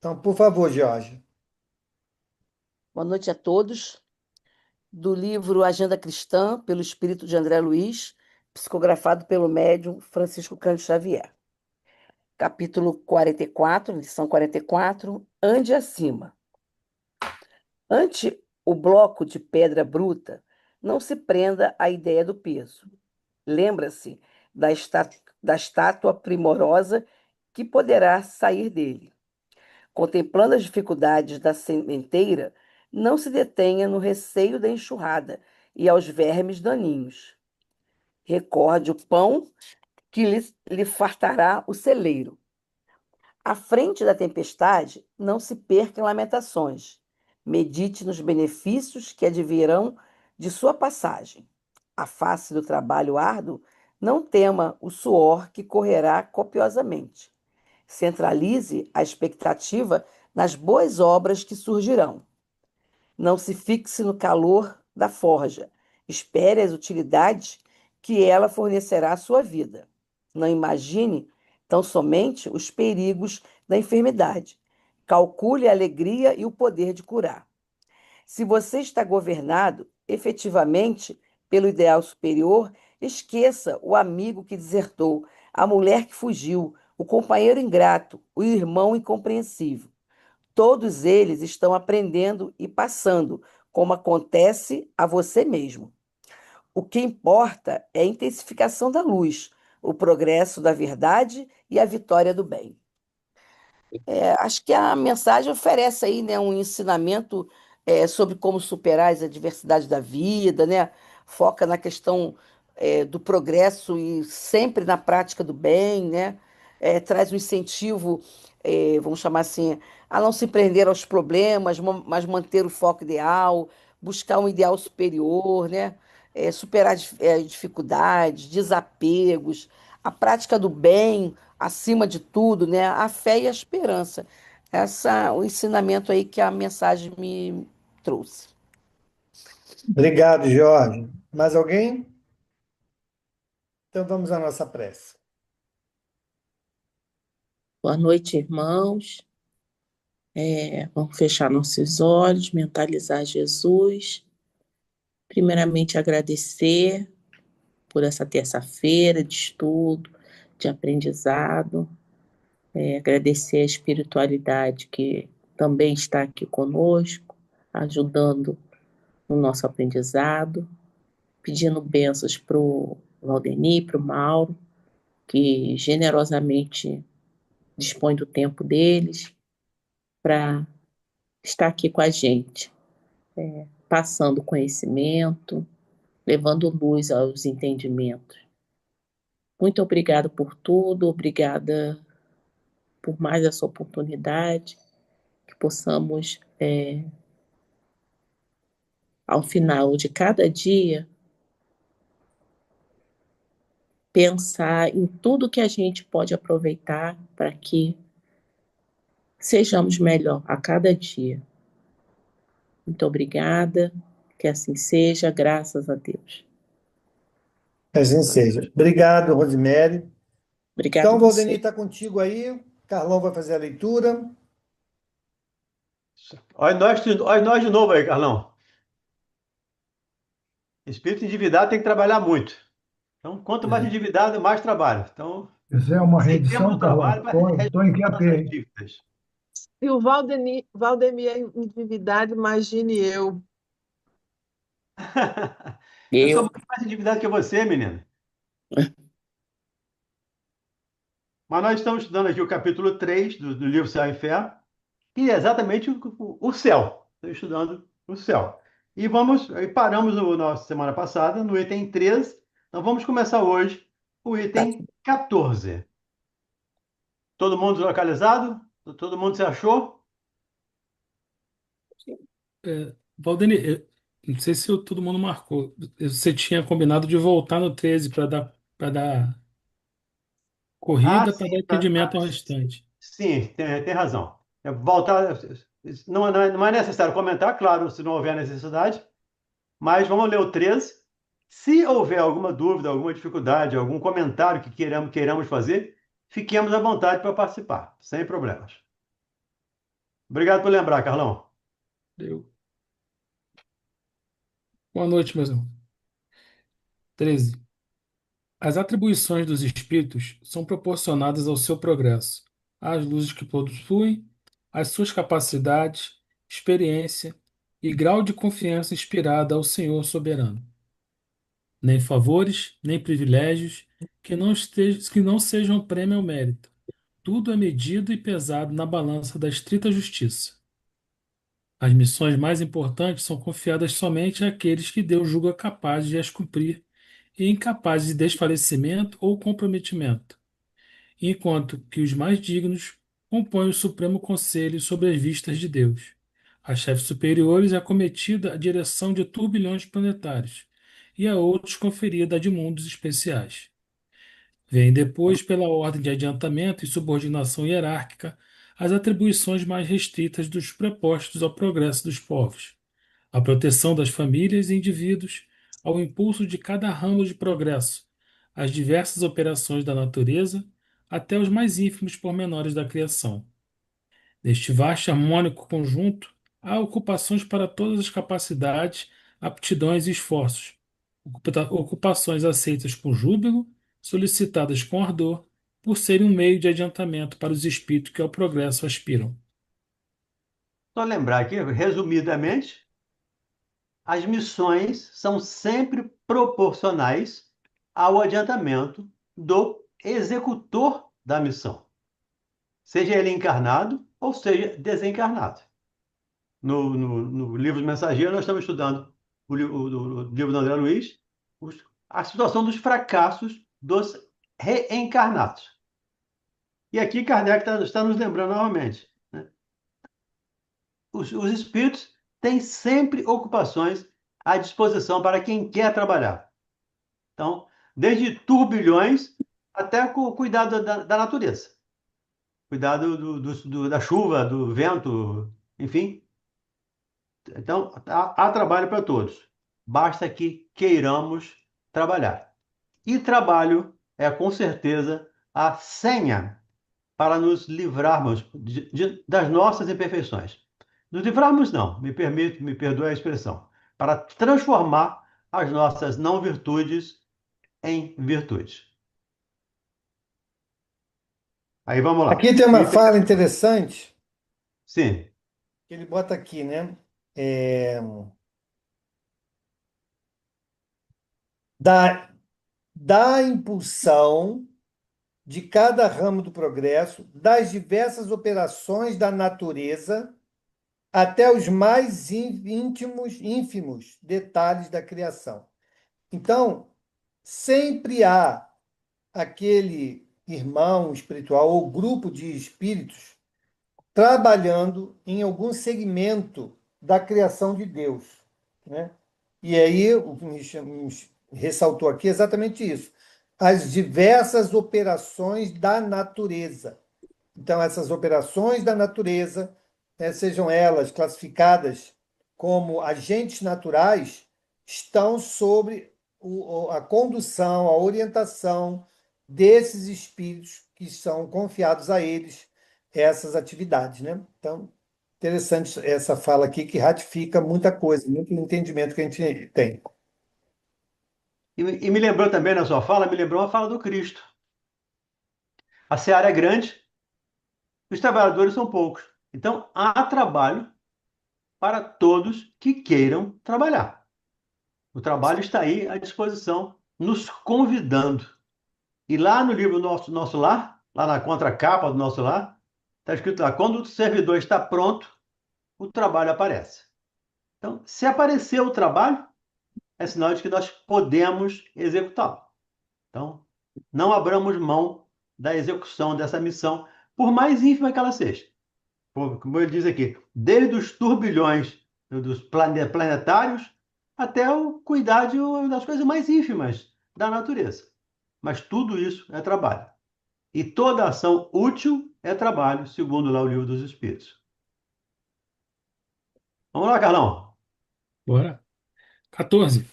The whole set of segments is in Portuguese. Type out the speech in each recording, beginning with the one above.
Então, por favor, Jorge. Boa noite a todos. Do livro Agenda Cristã, pelo Espírito de André Luiz, psicografado pelo médium Francisco Cândido Xavier. Capítulo 44, lição 44, ande acima. Ante o bloco de pedra bruta, não se prenda à ideia do peso. Lembra-se da estátua primorosa que poderá sair dele. Contemplando as dificuldades da sementeira, não se detenha no receio da enxurrada e aos vermes daninhos. Recorde o pão que lhe fartará o celeiro. À frente da tempestade, não se perca em lamentações. Medite nos benefícios que advirão de sua passagem. À face do trabalho árduo, não tema o suor que correrá copiosamente. Centralize a expectativa nas boas obras que surgirão. Não se fixe no calor da forja. Espere as utilidades que ela fornecerá à sua vida. Não imagine tão somente os perigos da enfermidade. Calcule a alegria e o poder de curar. Se você está governado efetivamente pelo ideal superior, esqueça o amigo que desertou, a mulher que fugiu, o companheiro ingrato, o irmão incompreensível. Todos eles estão aprendendo e passando, como acontece a você mesmo. O que importa é a intensificação da luz, o progresso da verdade e a vitória do bem. Acho que a mensagem oferece aí, né, um ensinamento sobre como superar as adversidades da vida, né? Foca na questão do progresso e sempre na prática do bem, né? Traz um incentivo, vamos chamar assim, a não se prender aos problemas, mas manter o foco ideal, buscar um ideal superior, né? Superar dificuldades, desapegos, a prática do bem acima de tudo, né? A fé e a esperança. O ensinamento aí que a mensagem me trouxe. Obrigado, Jorge. Mais alguém? Então vamos à nossa prece. Boa noite, irmãos. Vamos fechar nossos olhos, mentalizar Jesus. Primeiramente, agradecer por essa terça-feira de estudo, de aprendizado. Agradecer a espiritualidade que também está aqui conosco, ajudando no nosso aprendizado. Pedindo bênçãos para o Valdemir, para o Mauro, que generosamente dispõe do tempo deles para estar aqui com a gente, passando conhecimento, levando luz aos entendimentos. Muito obrigada por tudo, obrigada por mais essa oportunidade, que possamos, ao final de cada dia, pensar em tudo que a gente pode aproveitar para que sejamos melhor a cada dia. Muito obrigada, que assim seja, graças a Deus. Que assim seja. Obrigado, Rosemary. Obrigada a Então, você. Valdemir está contigo aí. Carlão vai fazer a leitura. Olha nós de novo aí, Carlão. Espírito endividado tem que trabalhar muito. Então, quanto mais endividado, mais trabalho. Então, Isso é uma aceitemos reedição, o Carlão. trabalho para Estou em QAP, nossas hein? dívidas. Se o Valdemir é endividado, imagine eu. Eu sou Eu, muito mais endividado que você, menino. Mas nós estamos estudando aqui o capítulo 3 do livro Céu e Fé, que é exatamente o céu. Estou estudando o céu. E paramos na semana passada, no item 13. Então vamos começar hoje o tá, item 14. Todo mundo localizado? Todo mundo se achou? Valdeni, não sei se todo mundo marcou. Você tinha combinado de voltar no 13 para dar Ah, corrida, para dar sim, entendimento ao restante. sim, tem razão. Voltar, não é necessário comentar, claro, se não houver necessidade, mas vamos ler o 13. Se houver alguma dúvida, alguma dificuldade, algum comentário que queiramos fazer, fiquemos à vontade para participar, sem problemas. Obrigado por lembrar, Carlão. Deu. Boa noite, meus irmãos. 13. As atribuições dos espíritos são proporcionadas ao seu progresso, às luzes que possuem, às suas capacidades, experiência e grau de confiança inspirada ao Senhor soberano. Nem favores, nem privilégios que não sejam prêmio ao mérito. Tudo é medido e pesado na balança da estrita justiça. As missões mais importantes são confiadas somente àqueles que Deus julga capazes de as cumprir e incapazes de desfalecimento ou comprometimento, enquanto que os mais dignos compõem o Supremo Conselho sobre as vistas de Deus. A chefes superiores é cometida a direção de turbilhões planetários e a outros conferida a de mundos especiais. Vêm depois, pela ordem de adiantamento e subordinação hierárquica, as atribuições mais restritas dos prepostos ao progresso dos povos, à proteção das famílias e indivíduos, ao impulso de cada ramo de progresso, às diversas operações da natureza, até os mais ínfimos pormenores da criação. Neste vasto e harmônico conjunto, há ocupações para todas as capacidades, aptidões e esforços, ocupações aceitas com júbilo, solicitadas com ardor, por serem um meio de adiantamento para os espíritos que ao progresso aspiram. Só lembrar aqui, resumidamente, as missões são sempre proporcionais ao adiantamento do executor da missão, seja ele encarnado ou seja desencarnado. No livro do Mensageiro, nós estamos estudando o livro do André Luiz, a situação dos fracassos dos reencarnados. E aqui Kardec está nos lembrando novamente, né? Os espíritos têm sempre ocupações à disposição para quem quer trabalhar. Então, desde turbilhões até com o cuidado da natureza. Cuidado da chuva, do vento, enfim. Então, há trabalho para todos. Basta que queiramos trabalhar. E trabalho é, com certeza, a senha para nos livrarmos das nossas imperfeições. Nos livrarmos, não, me perdoe a expressão, para transformar as nossas não virtudes em virtudes. Aí vamos lá. Aqui tem uma fala interessante Sim, que ele bota aqui, né? É, da, da impulsão de cada ramo do progresso, das diversas operações da natureza, até os mais ínfimos detalhes da criação. Então, sempre há aquele irmão espiritual ou grupo de espíritos trabalhando em algum segmento da criação de Deus, né? E aí, o que me ressaltou aqui é exatamente isso: as diversas operações da natureza. Então, essas operações da natureza, né, sejam elas classificadas como agentes naturais, estão sobre a condução, a orientação desses espíritos que são confiados a eles essas atividades, né? Então, interessante essa fala aqui que ratifica muita coisa, muito entendimento que a gente tem. e me lembrou também na sua fala, me lembrou a fala do Cristo. A seara é grande, os trabalhadores são poucos. Então, há trabalho para todos que queiram trabalhar. O trabalho está aí à disposição, nos convidando. E lá no livro Nosso Lar, lá na contracapa do Nosso Lar, está escrito lá: quando o servidor está pronto, o trabalho aparece. Então, se aparecer o trabalho, é sinal de que nós podemos executá-lo. Então, não abramos mão da execução dessa missão, por mais ínfima que ela seja. Como ele diz aqui, desde os turbilhões dos planetários até o cuidar das coisas mais ínfimas da natureza. Mas tudo isso é trabalho. E toda ação útil é trabalho, segundo lá o Livro dos Espíritos. Vamos lá, Carlão. Bora. 14.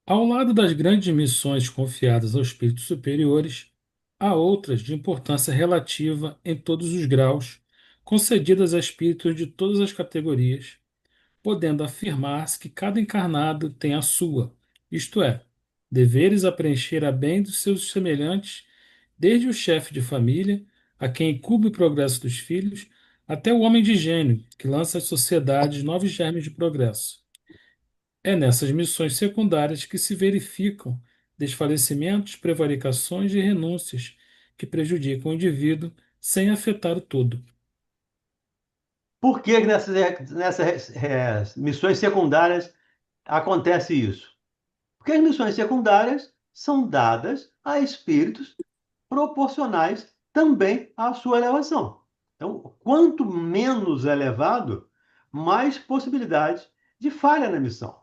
Ao lado das grandes missões confiadas aos espíritos superiores, há outras de importância relativa em todos os graus, concedidas a espíritos de todas as categorias, podendo afirmar-se que cada encarnado tem a sua, isto é, deveres a preencher a bem dos seus semelhantes, desde o chefe de família, a quem incube o progresso dos filhos, até o homem de gênio, que lança às sociedades novos germes de progresso. É nessas missões secundárias que se verificam desfalecimentos, prevaricações e renúncias que prejudicam o indivíduo sem afetar o todo. Por que nessas missões secundárias acontece isso? Porque as missões secundárias são dadas a espíritos proporcionais também à sua elevação. Então, quanto menos elevado, mais possibilidade de falha na missão.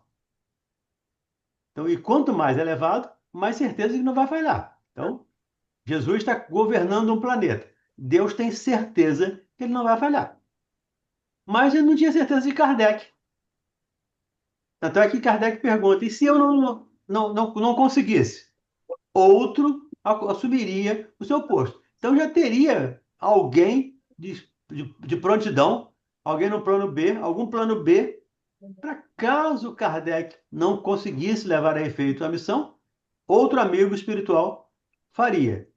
Então, e quanto mais elevado, mais certeza que não vai falhar. Então, Jesus está governando um planeta. Deus tem certeza que ele não vai falhar. Mas ele não tinha certeza de Kardec. Tanto é que Kardec pergunta: e se eu não conseguisse? Outro assumiria o seu posto. Então já teria alguém de prontidão, alguém no plano B, algum plano B, para caso Kardec não conseguisse levar a efeito a missão, outro amigo espiritual faria.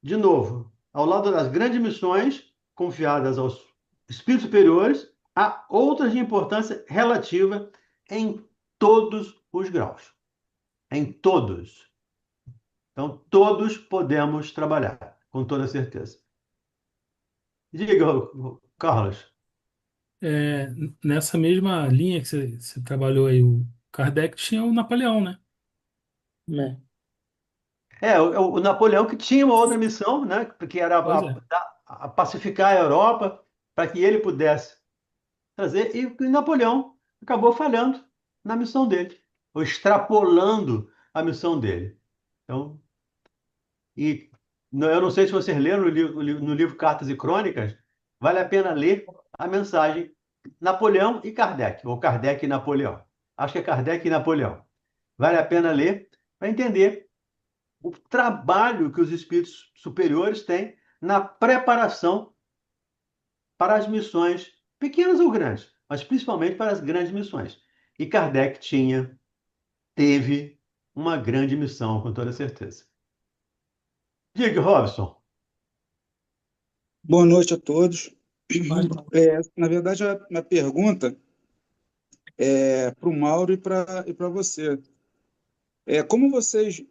De novo, ao lado das grandes missões confiadas aos espíritos superiores, há outras de importância relativa em todos os graus. Em todos. Então, todos podemos trabalhar, com toda certeza. Diga, Carlos. Nessa mesma linha que você trabalhou aí, o Kardec tinha o Napoleão, né? Né? O Napoleão que tinha uma outra missão, né, que era Pois é. a pacificar a Europa, para que ele pudesse trazer, e Napoleão acabou falhando na missão dele, ou extrapolando a missão dele. Então, eu não sei se vocês leram no livro Cartas e Crônicas, vale a pena ler a mensagem Napoleão e Kardec, ou Kardec e Napoleão. Acho que é Kardec e Napoleão. Vale a pena ler para entender o trabalho que os espíritos superiores têm na preparação para as missões, pequenas ou grandes, mas principalmente para as grandes missões. E Kardec teve uma grande missão, com toda certeza. Diga, Robson. Boa noite a todos. Mas, Na verdade, a minha pergunta é para o Mauro e para você. Como vocês,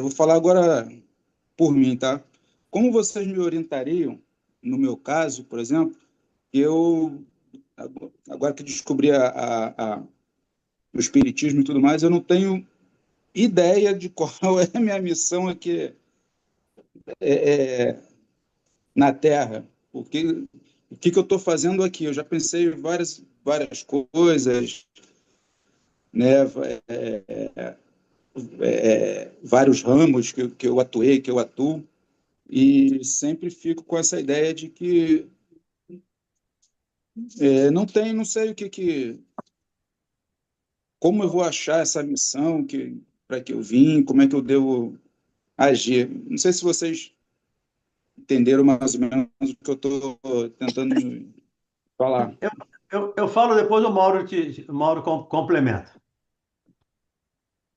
vou falar agora por mim, tá? Como vocês me orientariam, no meu caso, por exemplo, eu, agora que descobri o Espiritismo e tudo mais, eu não tenho ideia de qual é a minha missão aqui na Terra. O que eu estou fazendo aqui? Eu já pensei em várias coisas, né? Vários ramos que eu atuei, que eu atuo, e sempre fico com essa ideia de que não sei como eu vou achar essa missão para que eu vim, como é que eu devo agir. Não sei se vocês entenderam mais ou menos o que eu estou tentando falar. Eu falo depois, o Mauro complementa.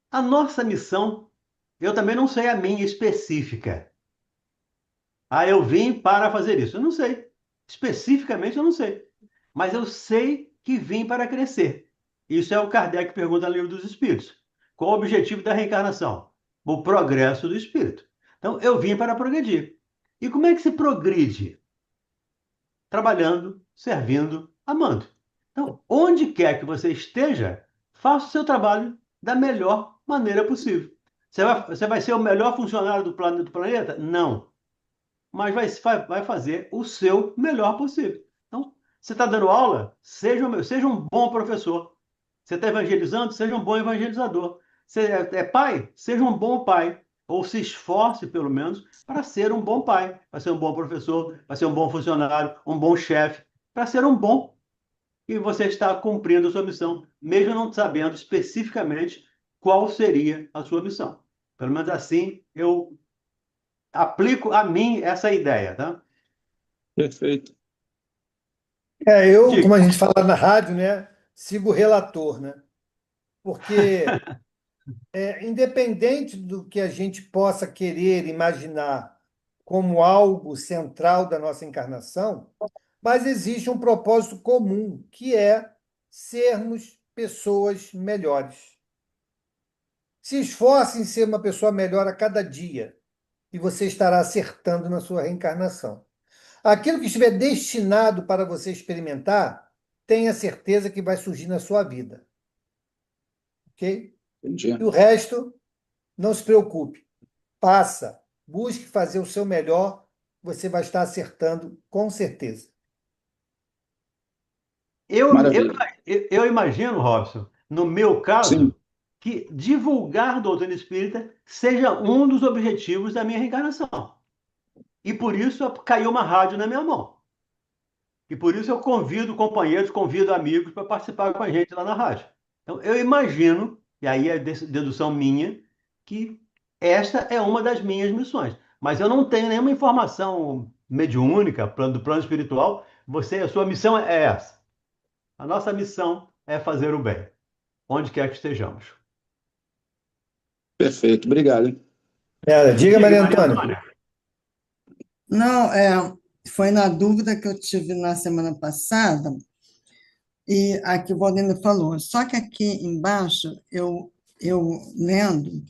A nossa missão, eu também não sei a minha específica. Eu vim para fazer isso. Eu não sei. Especificamente, eu não sei. Mas eu sei que vim para crescer. Isso é o Kardec pergunta no Livro dos Espíritos. Qual o objetivo da reencarnação? O progresso do espírito. Então, eu vim para progredir. E como é que se progride? Trabalhando, servindo, amando. Então, onde quer que você esteja, faça o seu trabalho da melhor maneira possível. Você vai ser o melhor funcionário do planeta? Não. Mas vai fazer o seu melhor possível. Então, você está dando aula? Seja um bom professor. Você está evangelizando? Seja um bom evangelizador. Você é pai? Seja um bom pai. Ou se esforce, pelo menos, para ser um bom pai, para ser um bom professor, para ser um bom funcionário, um bom chefe, para ser um bom. E você está cumprindo a sua missão, mesmo não sabendo especificamente qual seria a sua missão. Pelo menos assim eu aplico a mim essa ideia, tá? Perfeito. Eu, Diga. como a gente fala na rádio, né, sigo o relator, né? Porque independente do que a gente possa querer imaginar como algo central da nossa encarnação, mas existe um propósito comum, que é sermos pessoas melhores. Se esforce em ser uma pessoa melhor a cada dia, e você estará acertando na sua reencarnação. Aquilo que estiver destinado para você experimentar, tenha certeza que vai surgir na sua vida. Ok? Entendi. E o resto, não se preocupe. Passa, busque fazer o seu melhor, você vai estar acertando com certeza. Eu, Maravilha. eu imagino, Robson, no meu Sim, caso, que divulgar a doutrina espírita seja um dos objetivos da minha reencarnação. E por isso caiu uma rádio na minha mão. E por isso eu convido companheiros, convido amigos para participar com a gente lá na rádio. Então, eu imagino, e aí é dedução minha, que esta é uma das minhas missões. Mas eu não tenho nenhuma informação mediúnica do plano espiritual. A sua missão é essa. A nossa missão é fazer o bem, onde quer que estejamos. perfeito. Obrigado, hein? Diga, Diga, Maria Maria Antônia. Antônia. Não, foi na dúvida que eu tive na semana passada, e aqui o Valdemir falou. Só que aqui embaixo, eu lendo,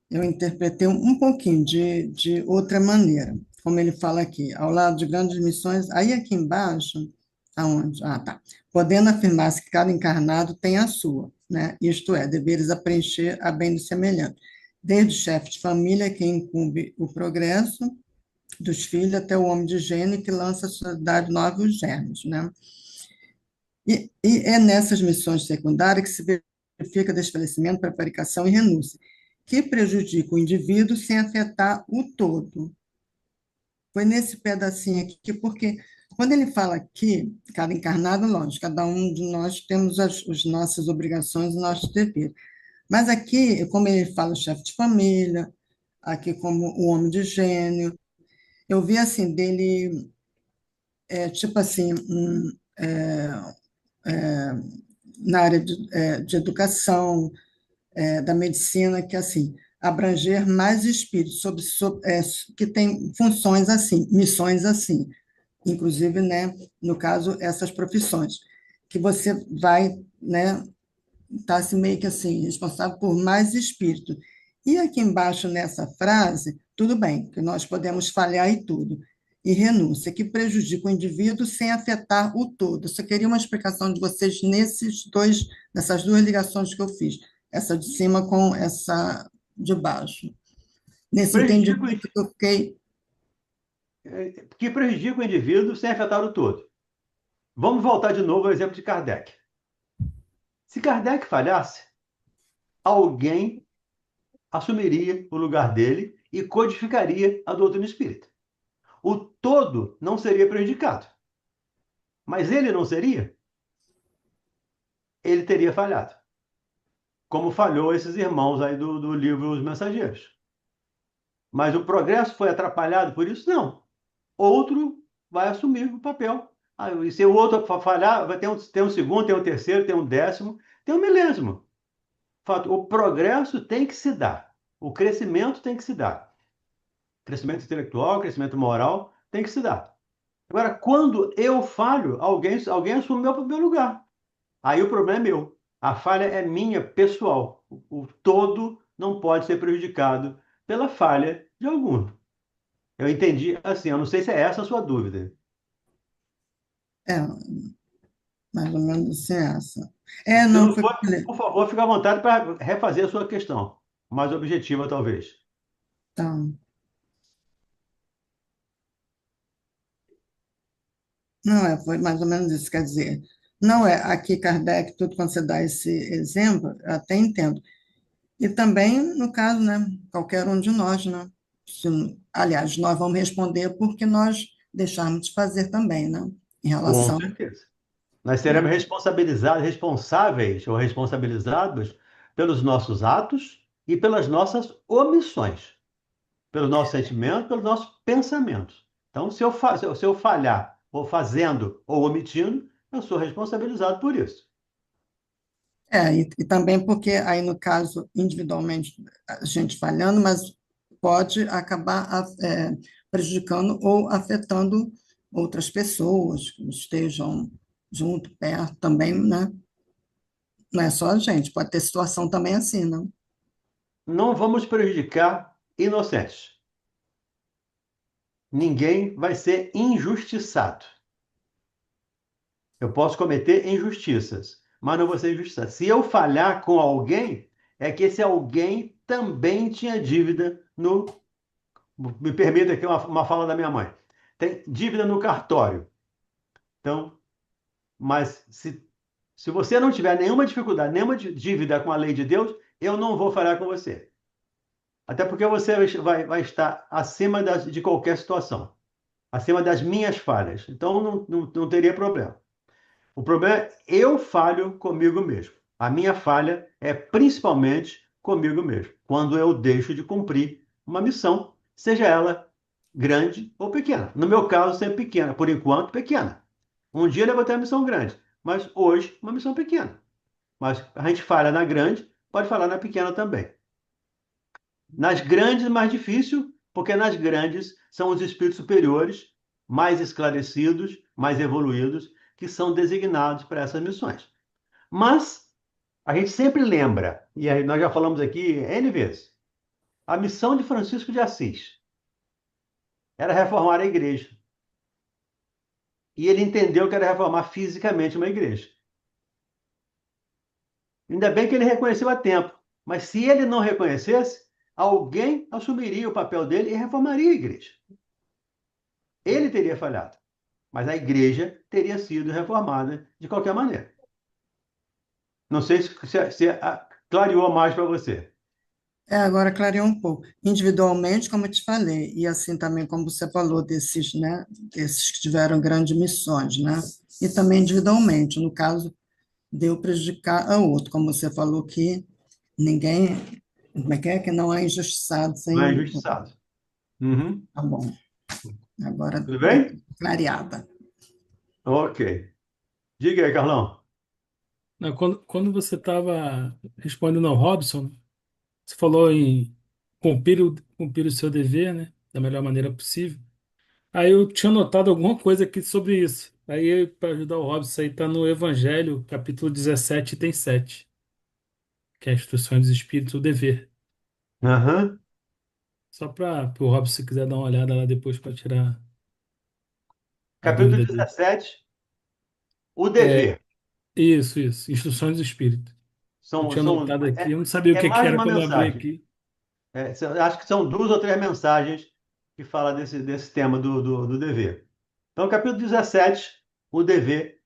eu interpretei um pouquinho de outra maneira, como ele fala aqui, ao lado de grandes missões. Aí aqui embaixo, aonde? Ah, tá. Podendo afirmar-se que cada encarnado tem a sua, né? Isto é, deveres a preencher a bem do semelhante. Desde o chefe de família, que incumbe o progresso dos filhos, até o homem de gênio, que lança a sociedade novos germes, né? E é nessas missões secundárias que se verifica desfalecimento, prevaricação e renúncia, que prejudica o indivíduo sem afetar o todo. Foi nesse pedacinho aqui, porque quando ele fala aqui, cada encarnado, lógico, cada um de nós temos as nossas obrigações, os nossos deveres. Mas aqui, como ele fala o chefe de família, aqui como o homem de gênio, eu vi assim, dele, tipo assim, na área de educação, da medicina, que assim, abranger mais espíritos, que tem funções assim, missões assim, inclusive, né, no caso, essas profissões, que você vai, né, estar assim, meio que assim, responsável por mais espírito. E aqui embaixo, nessa frase, tudo bem, que nós podemos falhar e tudo, e renúncia, que prejudica o indivíduo sem afetar o todo. Eu só queria uma explicação de vocês nessas duas ligações que eu fiz, essa de cima com essa de baixo. Nesse Prejudica entendimento que eu fiquei. que prejudica o indivíduo sem afetar o todo. Vamos voltar de novo ao exemplo de Kardec. Se Kardec falhasse, alguém assumiria o lugar dele e codificaria a doutrina espírita. O todo não seria prejudicado. Mas ele não seria? Ele teria falhado. Como falhou esses irmãos aí do livro Os Mensageiros. Mas o progresso foi atrapalhado por isso? Não. Outro vai assumir o papel. E se o outro falhar, vai ter um segundo, tem um terceiro, tem um décimo, tem um milésimo. Fato, o progresso tem que se dar. O crescimento tem que se dar. Crescimento intelectual, crescimento moral tem que se dar. Agora, quando eu falho, alguém assume meu lugar. Aí o problema é meu. A falha é minha, pessoal. O todo não pode ser prejudicado pela falha de algum. Eu entendi assim, eu não sei se é essa a sua dúvida. É, mais ou menos assim, essa. Se Não, não foi o for, que eu falei. por favor, fique à vontade para refazer a sua questão. Mais objetiva, talvez. Então, não foi mais ou menos isso, quer dizer, não é aqui Kardec, tudo quando você dá esse exemplo, eu até entendo. E também, no caso, né, qualquer um de nós, né? Aliás, nós vamos responder porque nós deixarmos de fazer também, né? Em Com relação, certeza. Nós né? seremos responsáveis ou responsabilizados pelos nossos atos e pelas nossas omissões, pelos nossos sentimentos, pelos nossos pensamentos. Então, se eu falhar, ou fazendo, ou omitindo, eu sou responsabilizado por isso. E também porque aí, no caso, individualmente, a gente falhando, mas pode acabar prejudicando ou afetando outras pessoas que estejam junto, perto também, né? Não é só a gente, pode ter situação também assim, não? Não vamos prejudicar inocentes. Ninguém vai ser injustiçado. Eu posso cometer injustiças, mas não vou ser injustiçado. Se eu falhar com alguém, é que esse alguém também tinha dívida no. Me permita aqui uma fala da minha mãe. Tem dívida no cartório. Então, mas se você não tiver nenhuma dificuldade, nenhuma dívida com a lei de Deus, eu não vou falhar com você. Até porque você vai estar acima de qualquer situação, acima das minhas falhas. Então, não teria problema. O problema é eu falho comigo mesmo. A minha falha é principalmente comigo mesmo, quando eu deixo de cumprir uma missão, seja ela grande ou pequena. No meu caso, sempre pequena, por enquanto, pequena. Um dia eu vou ter uma missão grande, mas hoje, uma missão pequena. Mas a gente falha na grande, pode falhar na pequena também. Nas grandes, mais difícil, porque nas grandes são os espíritos superiores, mais esclarecidos, mais evoluídos, que são designados para essas missões. Mas a gente sempre lembra, e aí nós já falamos aqui N vezes, a missão de Francisco de Assis era reformar a igreja. E ele entendeu que era reformar fisicamente uma igreja. Ainda bem que ele reconheceu a tempo, mas se ele não reconhecesse, alguém assumiria o papel dele e reformaria a igreja. Ele teria falhado, mas a igreja teria sido reformada de qualquer maneira. Não sei se clareou mais para você. Agora clareou um pouco. Individualmente, como eu te falei, e assim também como você falou desses, né, desses que tiveram grandes missões, né? E também individualmente, no caso, deu prejudicar a outro, como você falou que ninguém, como é que não é injustiçado Não é sem... injustiçado. Uhum. Tá bom, agora Tudo bem? clareada. Ok. Diga aí, Carlão. Não, quando você estava respondendo ao Robson, você falou em cumprir o seu dever, né, da melhor maneira possível. Aí eu tinha notado alguma coisa aqui sobre isso. Aí, para ajudar o Robson, aí está no Evangelho, capítulo 17, item 7, que é a instrução dos espíritos, o dever. Aham. Só para o Robson, se quiser dar uma olhada lá depois para tirar a Capítulo dúvida dele. 17, o É, dever. isso, instruções do espírito. Eu São, tinha são, notado aqui, é, eu não sabia o é que que mais de era uma quando eu abri mensagem. aqui. Acho que são duas ou três mensagens que falam desse tema do dever. Então, capítulo 17, o dever,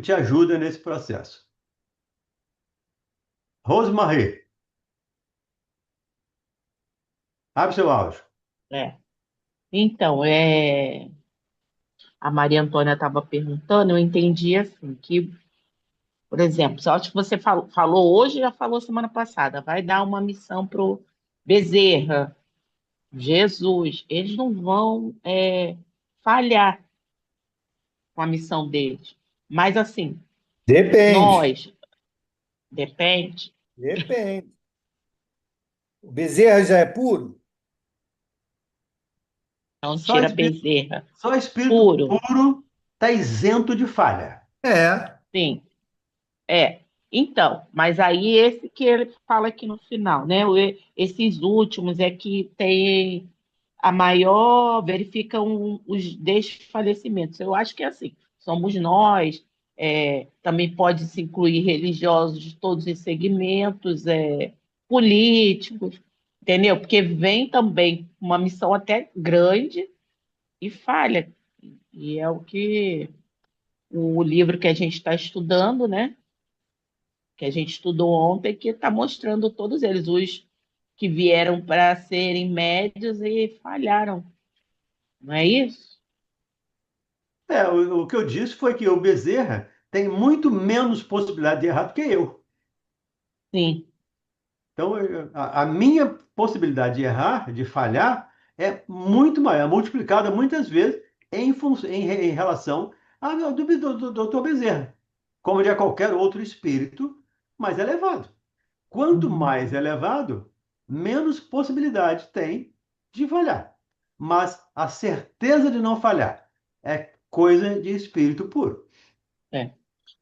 te ajuda nesse processo. Rosemarie, abre seu áudio. É. Então, a Maria Antônia estava perguntando, eu entendi assim, que, por exemplo, eu acho que você falou hoje, já falou semana passada, vai dar uma missão para o Bezerra, Jesus, eles não vão falhar com a missão deles. Mas assim, Depende, nós, depende, depende. O Bezerra já é puro? não Só tira espírito, Bezerra. só espírito Puro, puro está isento de falha. É. sim. É, então, mas aí esse que ele fala aqui no final, né? Esses últimos é que tem a maior, verificam os desfalecimentos. Eu acho que é assim, somos nós, também pode se incluir religiosos de todos os segmentos, políticos, entendeu? Porque vem também uma missão até grande e falha. E é o que o livro que a gente está estudando, né? Que a gente estudou ontem, que está mostrando todos eles, os que vieram para serem médios e falharam, não é isso? O que eu disse foi que o Bezerra tem muito menos possibilidade de errar do que eu. Sim, Então, a minha possibilidade de errar, de falhar, é muito maior, multiplicada muitas vezes em relação ao do Dr. Bezerra, como de qualquer outro espírito mais elevado. Quanto mais elevado, menos possibilidade tem de falhar. Mas a certeza de não falhar é coisa de espírito puro. É.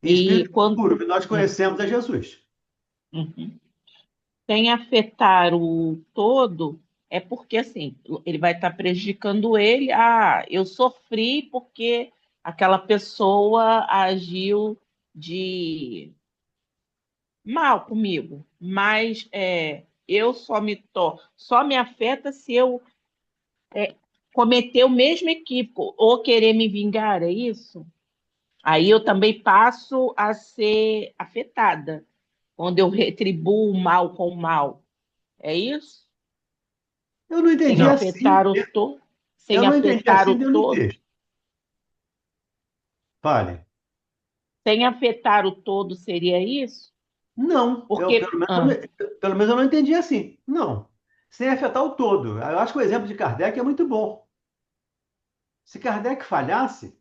E E espírito quando puro que nós conhecemos é Jesus. Uhum. Sem afetar o todo, é porque assim, ele vai estar prejudicando ele. Ah, eu sofri porque aquela pessoa agiu de mal comigo, mas eu só me afeta se eu cometer o mesmo equívoco ou querer me vingar, é isso? Aí eu também passo a ser afetada, quando eu retribuo o mal com o mal. É isso? Eu não Sem entendi Não, assim. afetar o todo, Eu sem não entendi afetar o assim dentro do todo, texto. Fale. sem afetar o todo seria isso? Não, Porque pelo menos eu não entendi assim. Não. Sem afetar o todo. Eu acho que o exemplo de Kardec é muito bom. Se Kardec falhasse,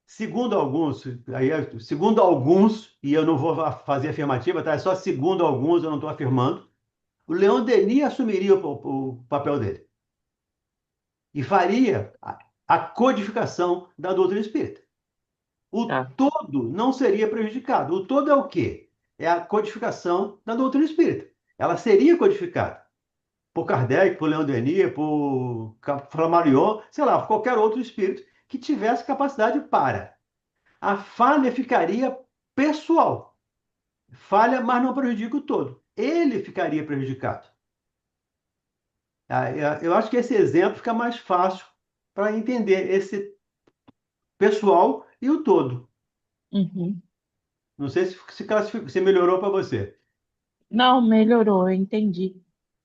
segundo alguns, e eu não vou fazer afirmativa, tá? É só segundo alguns, eu não estou afirmando, o Leon Denis assumiria o papel dele e faria a codificação da doutrina espírita. O tá, todo não seria prejudicado. O todo é o quê? É a codificação da doutrina espírita. Ela seria codificada por Kardec, por Leon Denis, por Flammarion, sei lá, por qualquer outro espírito que tivesse capacidade para. A falha ficaria pessoal. Falha, mas não prejudica o todo. Ele ficaria prejudicado. Eu acho que esse exemplo fica mais fácil para entender esse pessoal e o todo. uhum. Não sei se melhorou para você. Não, melhorou, eu entendi.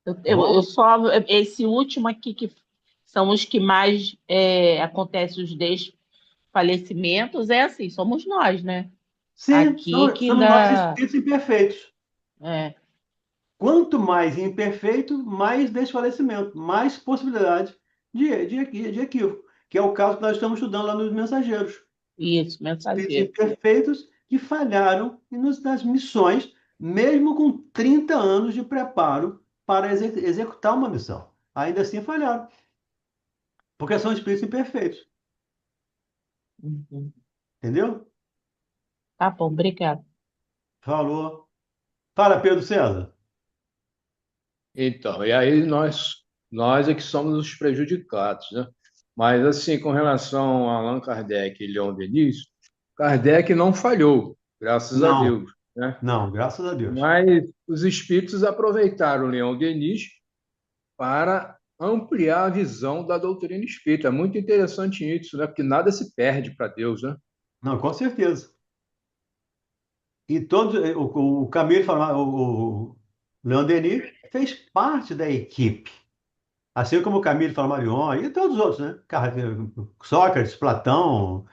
Tá bom? Eu só esse último aqui que são os que mais acontecem os desfalecimentos, é assim, somos nós, né? Sim, Aqui que somos nós dá. espíritos imperfeitos. É, Quanto mais imperfeito, mais desfalecimento, mais possibilidade de equívoco, que é o caso que nós estamos estudando lá nos mensageiros. isso, Espíritos mensageiro. imperfeitos que falharam nas missões, mesmo com 30 anos de preparo para executar uma missão. Ainda assim falharam, porque são espíritos imperfeitos. Uhum. Entendeu? Tá bom, obrigada. Falou. Fala, Pedro César. Então, e aí nós é que somos os prejudicados, né? Mas, assim, com relação a Allan Kardec e Leon Denis, Kardec não falhou, graças a Não, Deus, né? não, graças a Deus. Mas os espíritos aproveitaram Leon Denis para ampliar a visão da doutrina espírita. É muito interessante isso, né? Porque nada se perde para Deus, né? Não, com certeza. E todos, o Camilo falou, o Leon Denis fez parte da equipe. Assim como o Camilo Flammarion e todos os outros, né? Sócrates, Platão,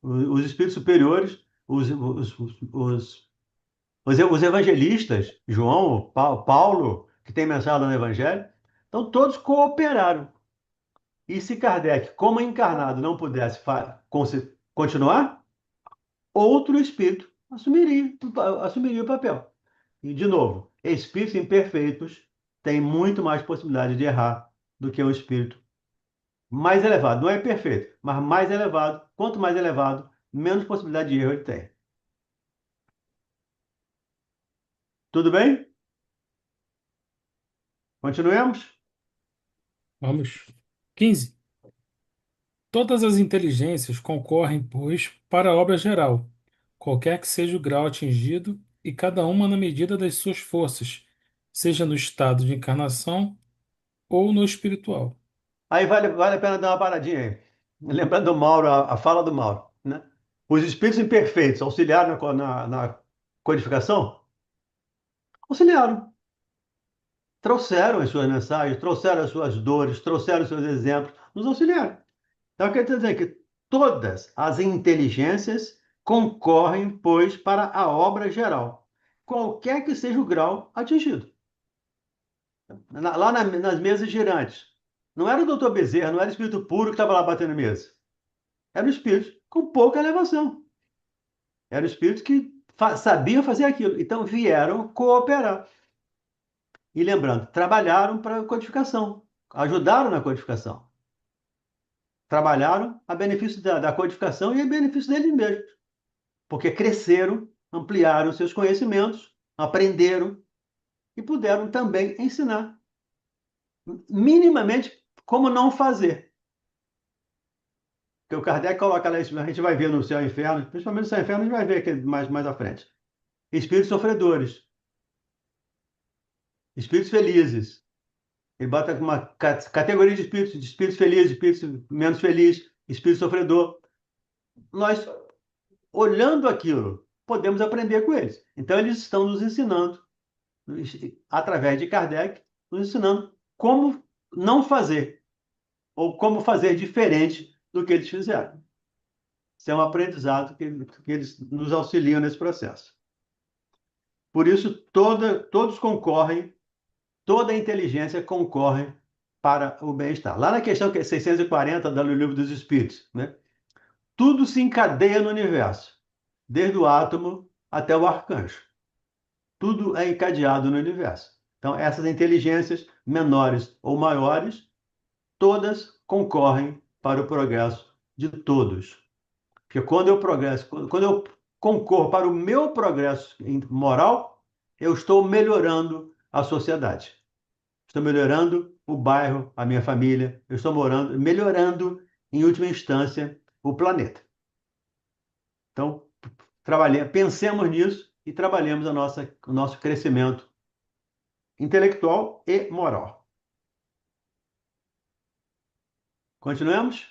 os espíritos superiores, os evangelistas, João, Paulo, que tem mensagem no Evangelho, então todos cooperaram. E se Kardec, como encarnado, não pudesse continuar, outro espírito assumiria o papel. E, de novo, espíritos imperfeitos têm muito mais possibilidade de errar do que um espírito mais elevado. Não é perfeito, mas mais elevado. Quanto mais elevado, menos possibilidade de erro ele tem. Tudo bem? Continuemos? vamos. 15. Todas as inteligências concorrem, pois, para a obra geral, qualquer que seja o grau atingido, e cada uma na medida das suas forças, seja no estado de encarnação ou no espiritual. Aí vale a pena dar uma paradinha aí. Lembrando do Mauro, a fala do Mauro, né? Os espíritos imperfeitos auxiliaram na codificação? Auxiliaram. Trouxeram as suas mensagens, trouxeram as suas dores, trouxeram os seus exemplos, nos auxiliaram. Então, quer dizer que todas as inteligências concorrem, pois, para a obra geral, qualquer que seja o grau atingido. Lá nas mesas girantes. Não era o doutor Bezerra, não era o espírito puro que estava lá batendo mesa. Era um espírito com pouca elevação. Era um espírito que sabiam fazer aquilo. Então vieram cooperar. E lembrando, trabalharam para a codificação, ajudaram na codificação. Trabalharam a benefício da codificação e a benefício deles mesmos. Porque cresceram, ampliaram seus conhecimentos, aprenderam e puderam também ensinar minimamente como não fazer. Porque o Kardec coloca lá, a gente vai ver no Céu e Inferno, principalmente no Céu e Inferno, a gente vai ver aqui mais à frente. Espíritos sofredores, espíritos felizes. Ele bota uma categoria de espíritos felizes, espíritos menos felizes, espírito sofredor. Nós, olhando aquilo, podemos aprender com eles. Então, eles estão nos ensinando, através de Kardec, nos ensinando como não fazer, ou como fazer diferente do que eles fizeram. Isso é um aprendizado que eles nos auxiliam nesse processo. Por isso, todos concorrem, toda a inteligência concorre para o bem-estar. Lá na questão 640 do Livro dos Espíritos, né? Tudo se encadeia no universo, desde o átomo até o arcanjo. Tudo é encadeado no universo. Então, essas inteligências, menores ou maiores, todas concorrem para o progresso de todos. Porque quando eu progresso, quando eu concorro para o meu progresso moral, eu estou melhorando a sociedade. Estou melhorando o bairro, a minha família, eu estou melhorando, em última instância, o planeta. Então, pensemos nisso e trabalhemos o nosso crescimento intelectual e moral. Continuemos?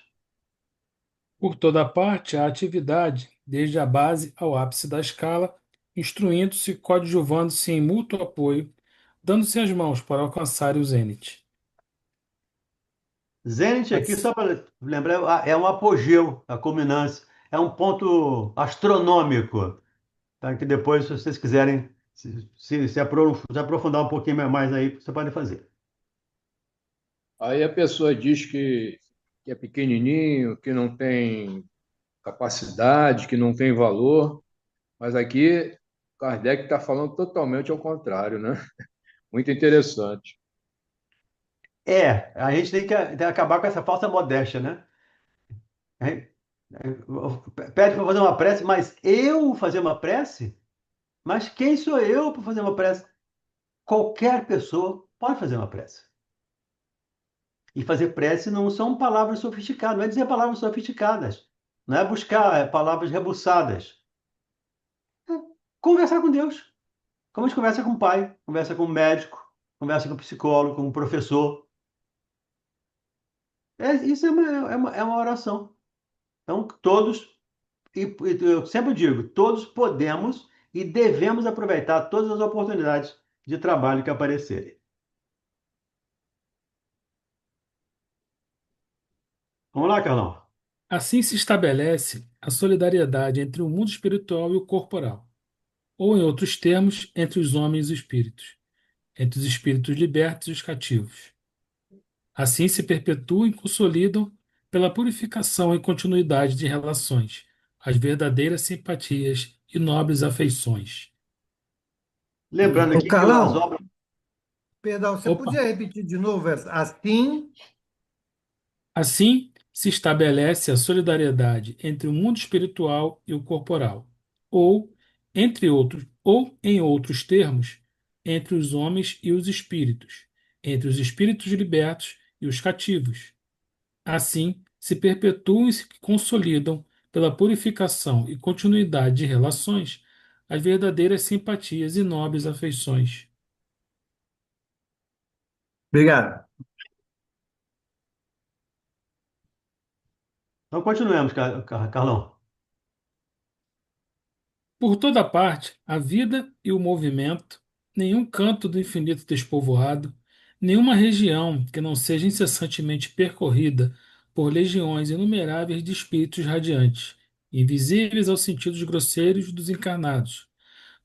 Por toda parte, há atividade, desde a base ao ápice da escala, instruindo-se e coadjuvando-se em mútuo apoio, dando-se as mãos para alcançar o zênite. Zenit aqui, só para lembrar, é um apogeu, a culminância. É um ponto astronômico, tá? Que depois, se vocês quiserem se aprofundar um pouquinho mais aí, você pode fazer. Aí a pessoa diz que é pequenininho, que não tem capacidade, que não tem valor, mas aqui Kardec está falando totalmente ao contrário, né? Muito interessante. A gente tem que acabar com essa falsa modéstia, né? É, Pede para fazer uma prece, mas eu fazer uma prece? Mas quem sou eu para fazer uma prece? Qualquer pessoa pode fazer uma prece. E fazer prece não são palavras sofisticadas, não é dizer palavras sofisticadas, não é buscar palavras rebuçadas. É conversar com Deus, como a gente conversa com o pai, conversa com o médico, conversa com o psicólogo, com o professor. Isso é uma oração. Então, todos, e eu sempre digo, todos podemos e devemos aproveitar todas as oportunidades de trabalho que aparecerem. Vamos lá, Carlão. Assim se estabelece a solidariedade entre o mundo espiritual e o corporal, ou, em outros termos, entre os homens e os espíritos, entre os espíritos libertos e os cativos. Assim se perpetuam e consolidam pela purificação e continuidade de relações, as verdadeiras simpatias e nobres afeições. Lembrando Ô, aqui que as Carlão, obras. perdão, você Opa! podia repetir de novo? Assim, Assim se estabelece a solidariedade entre o mundo espiritual e o corporal, ou, ou em outros termos, entre os homens e os espíritos, entre os espíritos libertos e os cativos. Assim se perpetuam e se consolidam pela purificação e continuidade de relações as verdadeiras simpatias e nobres afeições. obrigado. Então, continuemos, Carlão. Por toda parte, a vida e o movimento, nenhum canto do infinito despovoado, nenhuma região que não seja incessantemente percorrida por legiões inumeráveis de espíritos radiantes, invisíveis aos sentidos grosseiros dos encarnados,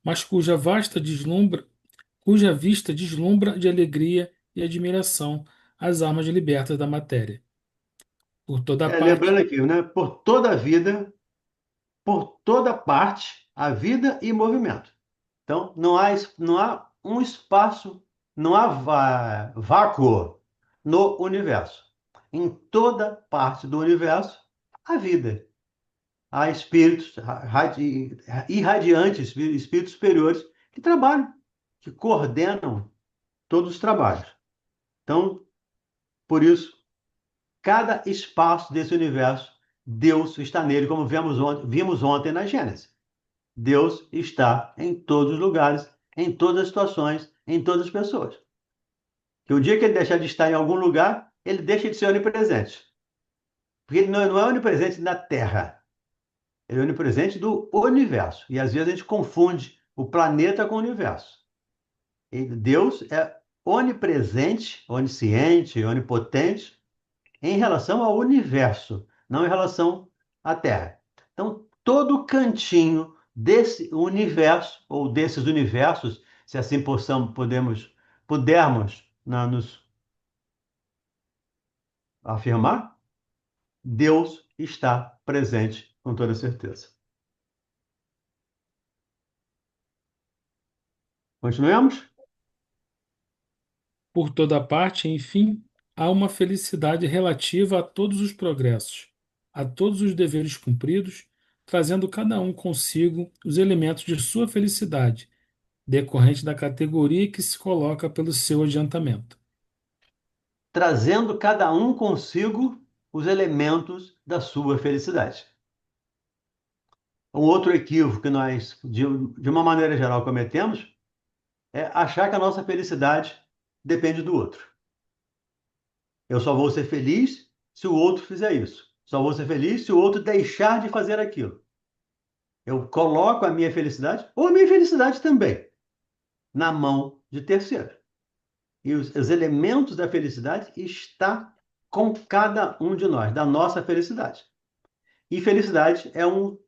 mas cuja vista deslumbra de alegria e admiração as almas libertas da matéria. Por toda parte, Lembrando aqui, né? Por toda a vida, por toda parte, a vida e movimento. Então, não há um espaço, não há vácuo no universo. Em toda parte do universo, há vida. Há espíritos irradiantes, espíritos superiores, que trabalham, que coordenam todos os trabalhos. Então, por isso, cada espaço desse universo, Deus está nele, como vimos ontem na Gênesis. Deus está em todos os lugares, em todas as situações, em todas as pessoas. Que o dia que ele deixar de estar em algum lugar, ele deixa de ser onipresente. Porque ele não é onipresente na Terra, ele é onipresente do universo. E às vezes a gente confunde o planeta com o universo. E Deus é onipresente, onisciente, onipotente em relação ao universo, não em relação à Terra. Então, todo cantinho desse universo, ou desses universos, se assim pudermos nos afirmar, Deus está presente com toda certeza. Continuemos? por toda parte, enfim, há uma felicidade relativa a todos os progressos, a todos os deveres cumpridos, trazendo cada um consigo os elementos de sua felicidade, decorrente da categoria que se coloca pelo seu adiantamento. Trazendo cada um consigo os elementos da sua felicidade. Um outro equívoco que nós, de uma maneira geral, cometemos é achar que a nossa felicidade depende do outro. Eu só vou ser feliz se o outro fizer isso. Só vou ser feliz se o outro deixar de fazer aquilo. Eu coloco a minha felicidade, ou a minha felicidade também, na mão de terceiro. E os elementos da felicidade está com cada um de nós, da nossa felicidade. E felicidade é um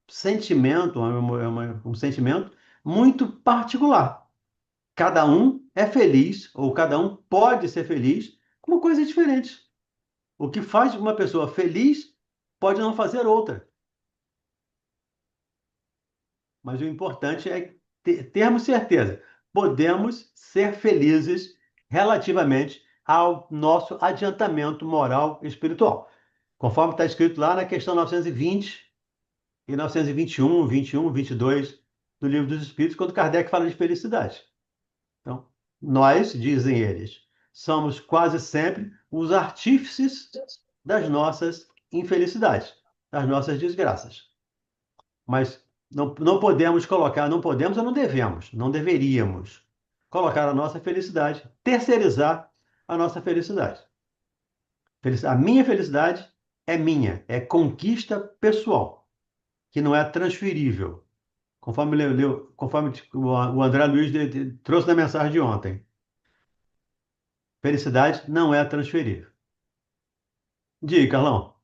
sentimento, um sentimento muito particular. Cada um é feliz, ou cada um pode ser feliz, com uma coisa diferente. O que faz uma pessoa feliz pode não fazer outra. Mas o importante é termos certeza. Podemos ser felizes relativamente ao nosso adiantamento moral e espiritual. Conforme está escrito lá na questão 920 e 921, 21, 22 do Livro dos Espíritos, quando Kardec fala de felicidade. Então, nós, dizem eles, somos quase sempre os artífices das nossas infelicidades, das nossas desgraças. Mas não podemos colocar, não podemos ou não devemos, não deveríamos colocar a nossa felicidade, terceirizar a nossa felicidade. A minha felicidade é minha, é conquista pessoal, que não é transferível. Conforme o André Luiz trouxe na mensagem de ontem. Felicidade não é transferível. Diga, Carlão.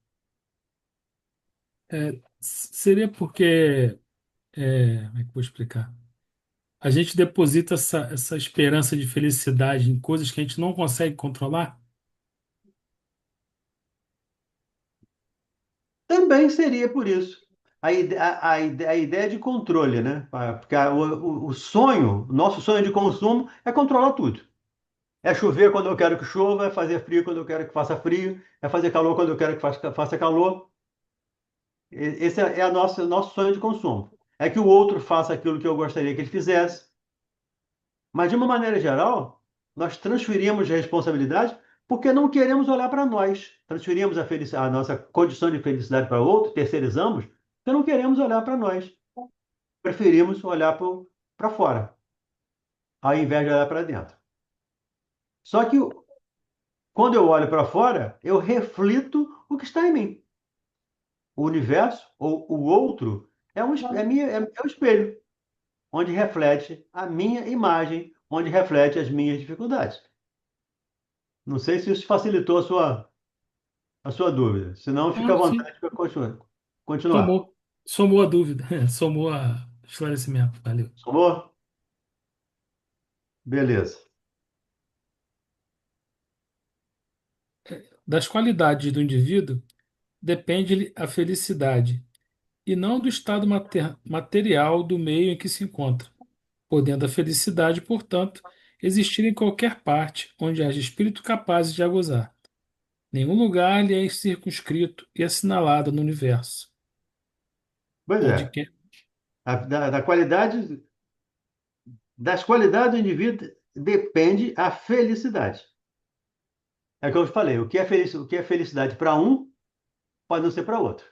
Seria porque, como é que eu vou explicar? A gente deposita essa esperança de felicidade em coisas que a gente não consegue controlar? Também seria por isso. A ideia de controle, né? Porque o sonho, o nosso sonho de consumo é controlar tudo. É chover quando eu quero que chova, é fazer frio quando eu quero que faça frio, é fazer calor quando eu quero que faça calor. Esse é nosso sonho de consumo. É que o outro faça aquilo que eu gostaria que ele fizesse. Mas, de uma maneira geral, nós transferimos a responsabilidade porque não queremos olhar para nós. Transferimos a nossa condição de felicidade para o outro, terceirizamos, porque não queremos olhar para nós. Preferimos olhar para fora, ao invés de olhar para dentro. Só que quando eu olho para fora, eu reflito o que está em mim. O universo, ou o outro, é o espelho, onde reflete a minha imagem, onde reflete as minhas dificuldades. Não sei se isso facilitou a sua dúvida. Se não, fica Ah, à sim. vontade para continuar. Somou a dúvida, somou a esclarecimento. Valeu. Somou? Beleza. Das qualidades do indivíduo depende a felicidade, e não do estado material do meio em que se encontra, podendo a felicidade, portanto, existir em qualquer parte onde haja espírito capaz de a gozar. Nenhum lugar lhe é circunscrito e assinalado no universo. Pois Onde é. quer. Da qualidade, das qualidades do indivíduo depende a felicidade. É o que eu falei, o que é felicidade para um pode não ser para outro.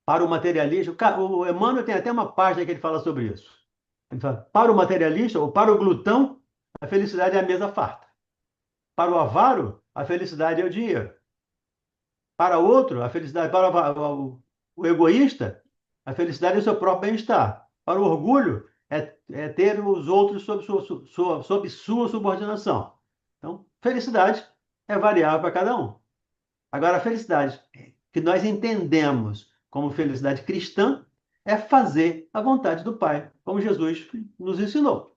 Para o materialista, o Emmanuel tem até uma página que ele fala sobre isso. Ele fala, para o materialista ou para o glutão, a felicidade é a mesa farta. Para o avaro, a felicidade é o dinheiro. Para o outro, a felicidade, o egoísta, a felicidade é o seu próprio bem-estar. Para o orgulho, é ter os outros sob sua subordinação. Então, felicidade é variável para cada um. Agora, a felicidade que nós entendemos como felicidade cristã é fazer a vontade do Pai, como Jesus nos ensinou.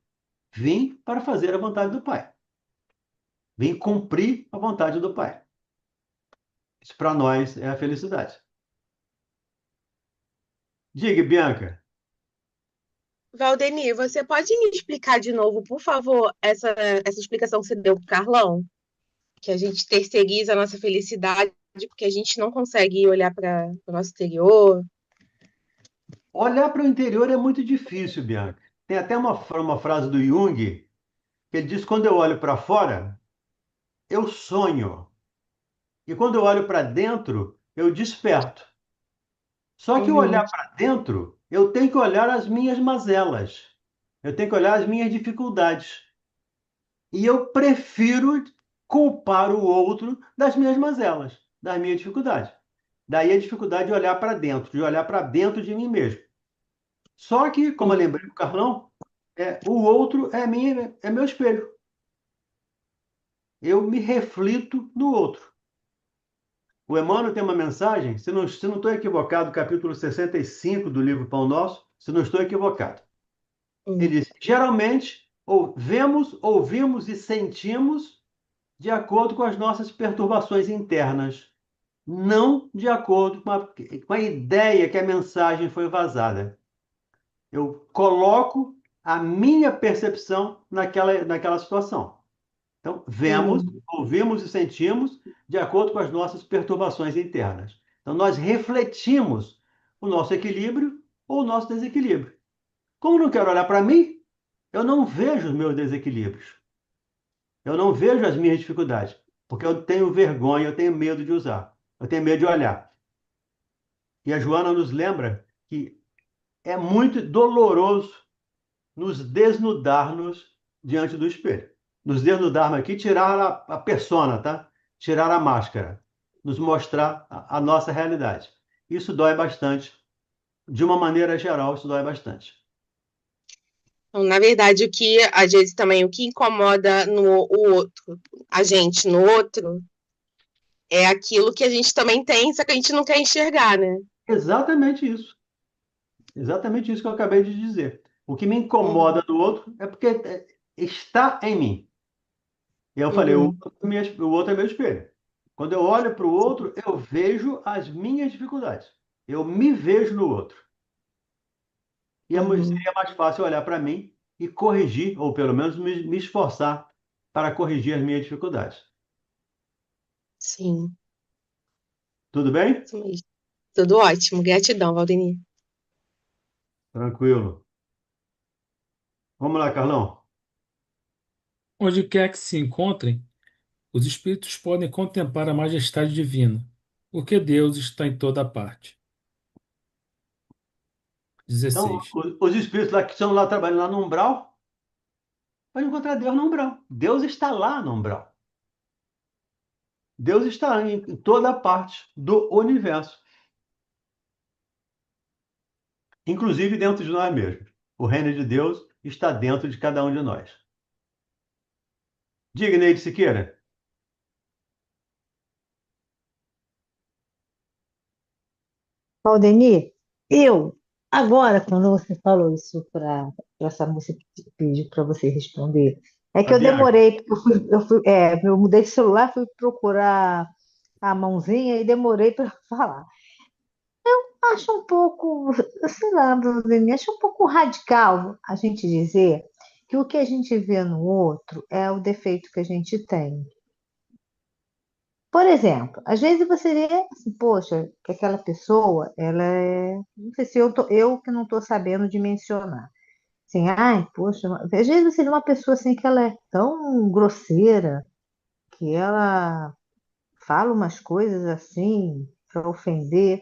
Vim para fazer a vontade do Pai. Vim cumprir a vontade do Pai. Isso para nós é a felicidade. Diga, Bianca. Valdemir, você pode me explicar de novo, por favor, essa explicação que você deu para o Carlão? Que a gente terceiriza a nossa felicidade porque a gente não consegue olhar para o nosso exterior. Olhar para o interior é muito difícil, Bianca. Tem até uma frase do Jung, que ele diz: quando eu olho para fora, eu sonho. E quando eu olho para dentro, eu desperto. Só que o Uhum. olhar para dentro, eu tenho que olhar as minhas mazelas. Eu tenho que olhar as minhas dificuldades. E eu prefiro culpar o outro das minhas mazelas, das minhas dificuldades. Daí a dificuldade de olhar para dentro, de olhar para dentro de mim mesmo. Só que, como eu lembrei do Carlão, o outro é meu espelho. Eu me reflito no outro. O Emmanuel tem uma mensagem, se não estou equivocado, capítulo 65 do livro Pão Nosso, se não estou equivocado. Ele diz: geralmente, vemos, ouvimos e sentimos de acordo com as nossas perturbações internas, não de acordo com a ideia que a mensagem foi vazada. Eu coloco a minha percepção naquela situação. Então, vemos, ouvimos e sentimos de acordo com as nossas perturbações internas. Então, nós refletimos o nosso equilíbrio ou o nosso desequilíbrio. Como não quero olhar para mim, eu não vejo os meus desequilíbrios. Eu não vejo as minhas dificuldades, porque eu tenho vergonha, eu tenho medo de usar, eu tenho medo de olhar. E a Joana nos lembra que é muito doloroso nos desnudarmos diante do espelho. Nos desnudarmos aqui, tirar a persona, tá? Tirar a máscara, nos mostrar a nossa realidade. Isso dói bastante. De uma maneira geral, isso dói bastante. Então, na verdade, o que às vezes também o que incomoda o outro, a gente no outro, é aquilo que a gente também tem, só que a gente não quer enxergar, né? Exatamente isso. Exatamente isso que eu acabei de dizer. O que me incomoda do outro é porque está em mim. E eu falei, o outro é meu espelho. Quando eu olho para o outro, eu vejo as minhas dificuldades. Eu me vejo no outro. E seria mais fácil olhar para mim e corrigir, ou pelo menos me esforçar para corrigir as minhas dificuldades. Sim, Tudo bem? isso mesmo. Tudo ótimo. Gratidão, Valdemir. Tranquilo. Vamos lá, Carlão. Onde quer que se encontrem, os espíritos podem contemplar a majestade divina, porque Deus está em toda parte. Então, 16. os espíritos lá que estão lá trabalhando lá no umbral, podem encontrar Deus no umbral. Deus está lá no umbral. Deus está em toda parte do universo, inclusive dentro de nós mesmos. O reino de Deus está dentro de cada um de nós. Diga, Neide Siqueira. Valdemir, agora, quando você falou isso para essa moça que pediu para você responder, é que A eu Bianca. demorei, porque eu mudei de celular, fui procurar a mãozinha e demorei para falar. Acho um pouco, sei lá, Valdemir, acho um pouco radical a gente dizer que o que a gente vê no outro é o defeito que a gente tem. Por exemplo, às vezes você vê assim, poxa, que aquela pessoa, ela é. Não sei se eu que não estou sabendo dimensionar. Assim, ai, poxa, às vezes você vê uma pessoa assim que ela é tão grosseira, que ela fala umas coisas assim para ofender,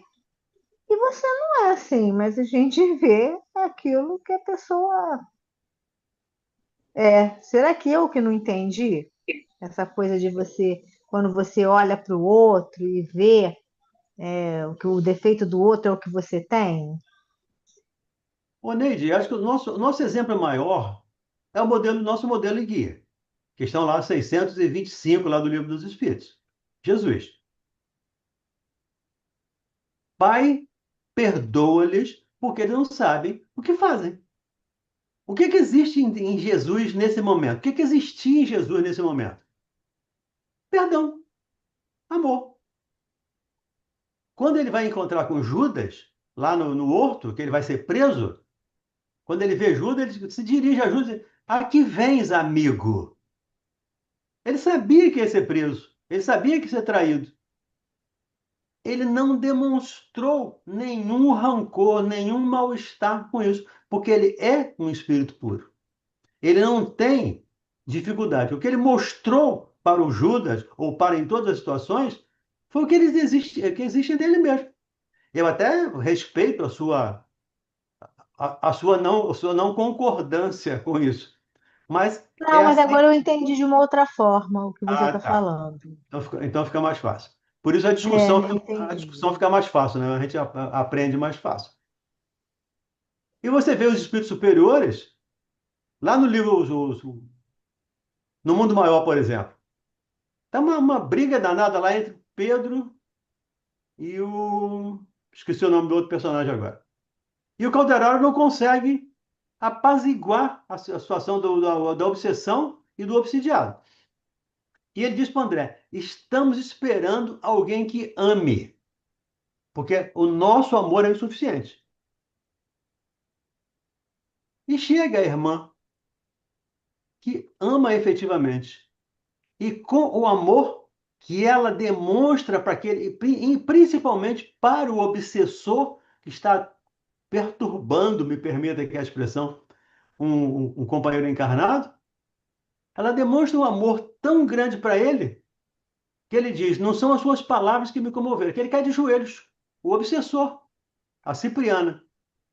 e você não é assim, mas a gente vê aquilo que a pessoa é. Será que eu que não entendi? Essa coisa de você, quando você olha para o outro e vê que o defeito do outro é o que você tem? Ô, Neide, acho que o nosso exemplo maior é o modelo, nosso modelo e guia. Questão lá 625, lá do Livro dos Espíritos. Jesus. Pai, perdoa-lhes, porque eles não sabem o que fazem. O que que existe em Jesus nesse momento? O que que existia em Jesus nesse momento? Perdão, amor. Quando ele vai encontrar com Judas, lá no horto, que ele vai ser preso, quando ele vê Judas, ele se dirige a Judas e diz, aqui vens, amigo. Ele sabia que ia ser preso, ele sabia que ia ser traído. Ele não demonstrou nenhum rancor, nenhum mal-estar com isso, porque ele é um espírito puro. Ele não tem dificuldade. O que ele mostrou para o Judas, ou para em todas as situações, foi o que, que existe dele mesmo. Eu até respeito a sua não concordância com isso. Mas Não, é mas assim. agora eu entendi de uma outra forma o que você Ah, está tá. falando. Então fica mais fácil. Por isso a discussão, É, a entendi. discussão fica mais fácil, né? A gente aprende mais fácil. E você vê os espíritos superiores, lá no livro, no Mundo Maior, por exemplo. Tá uma briga danada lá entre Pedro e o. Esqueci o nome do outro personagem agora. E o Calderaro não consegue apaziguar a situação da obsessão e do obsidiado. E ele diz para o André: estamos esperando alguém que ame, porque o nosso amor é insuficiente. E chega a irmã, que ama efetivamente. E com o amor que ela demonstra para aquele, e principalmente para o obsessor que está perturbando, me permita aqui a expressão, um companheiro encarnado, ela demonstra um amor tão grande para ele que ele diz: não são as suas palavras que me comoveram, que ele cai de joelhos. O obsessor, a Cipriana,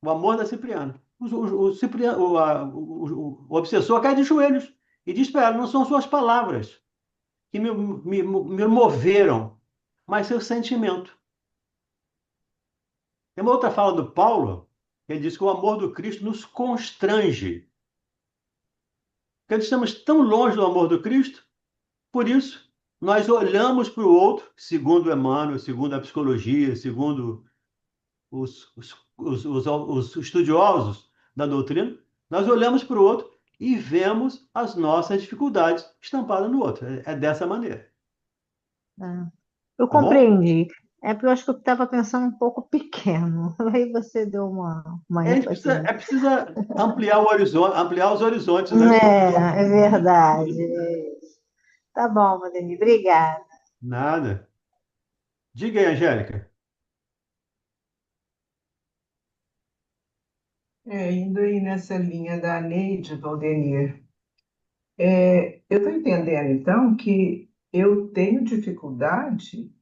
o amor da Cipriana. O obsessor cai de joelhos e diz para ela: não são suas palavras que me moveram, mas seu sentimento. Tem uma outra fala do Paulo, que ele diz que o amor do Cristo nos constrange. Porque estamos tão longe do amor do Cristo, por isso nós olhamos para o outro, segundo Emmanuel, segundo a psicologia, segundo os estudiosos da doutrina, nós olhamos para o outro e vemos as nossas dificuldades estampadas no outro. É dessa maneira. Ah, eu Tá bom? compreendi. É porque eu acho que eu estava pensando um pouco pequeno. Aí você deu uma A gente ênfase. precisa ampliar o horizonte, ampliar os horizontes, né? É verdade. Tá bom, Madeni, obrigada. Nada. Diga aí, Angélica. Indo aí nessa linha da Neide, Valdemir, eu estou entendendo, então, que eu tenho dificuldade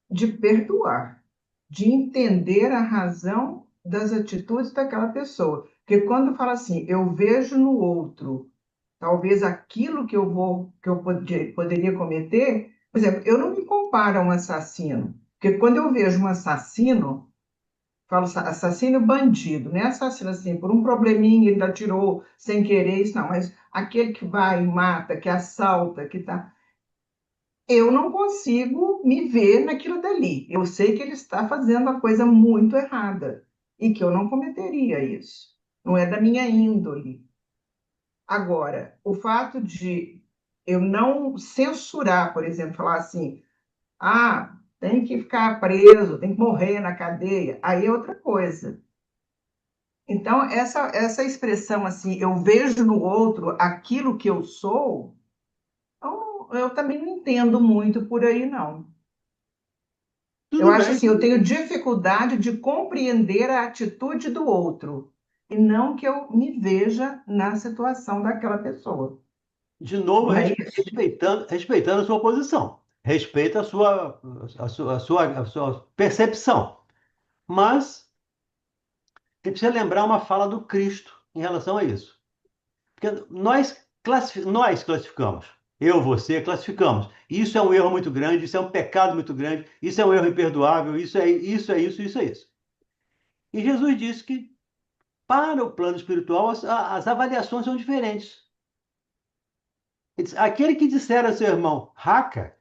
de perdoar, de entender a razão das atitudes daquela pessoa. Porque quando fala assim, eu vejo no outro, talvez aquilo que eu poderia cometer, por exemplo, eu não me comparo a um assassino, porque quando eu vejo um assassino, falo assassino e bandido, não é assassino assim, por um probleminha ele atirou sem querer, isso não, mas aquele que vai e mata, que assalta, que tá. Eu não consigo me ver naquilo dali. Eu sei que ele está fazendo uma coisa muito errada e que eu não cometeria isso. Não é da minha índole. Agora, o fato de eu não censurar, por exemplo, falar assim, Ah, tem que ficar preso, tem que morrer na cadeia. Aí é outra coisa. Então, essa expressão assim, eu vejo no outro aquilo que eu sou, eu também não entendo muito por aí, não. Eu Tudo acho bem. assim, eu tenho dificuldade de compreender a atitude do outro, e não que eu me veja na situação daquela pessoa. De novo, Não é isso? respeitando a sua posição. Respeita a sua percepção. Mas você precisa lembrar uma fala do Cristo em relação a isso. Porque nós classificamos. Eu, você, classificamos. Isso é um erro muito grande, isso é um pecado muito grande, isso é um erro imperdoável, isso é isso. E Jesus disse que, para o plano espiritual, as avaliações são diferentes. Ele disse, aquele que disser a seu irmão, raca,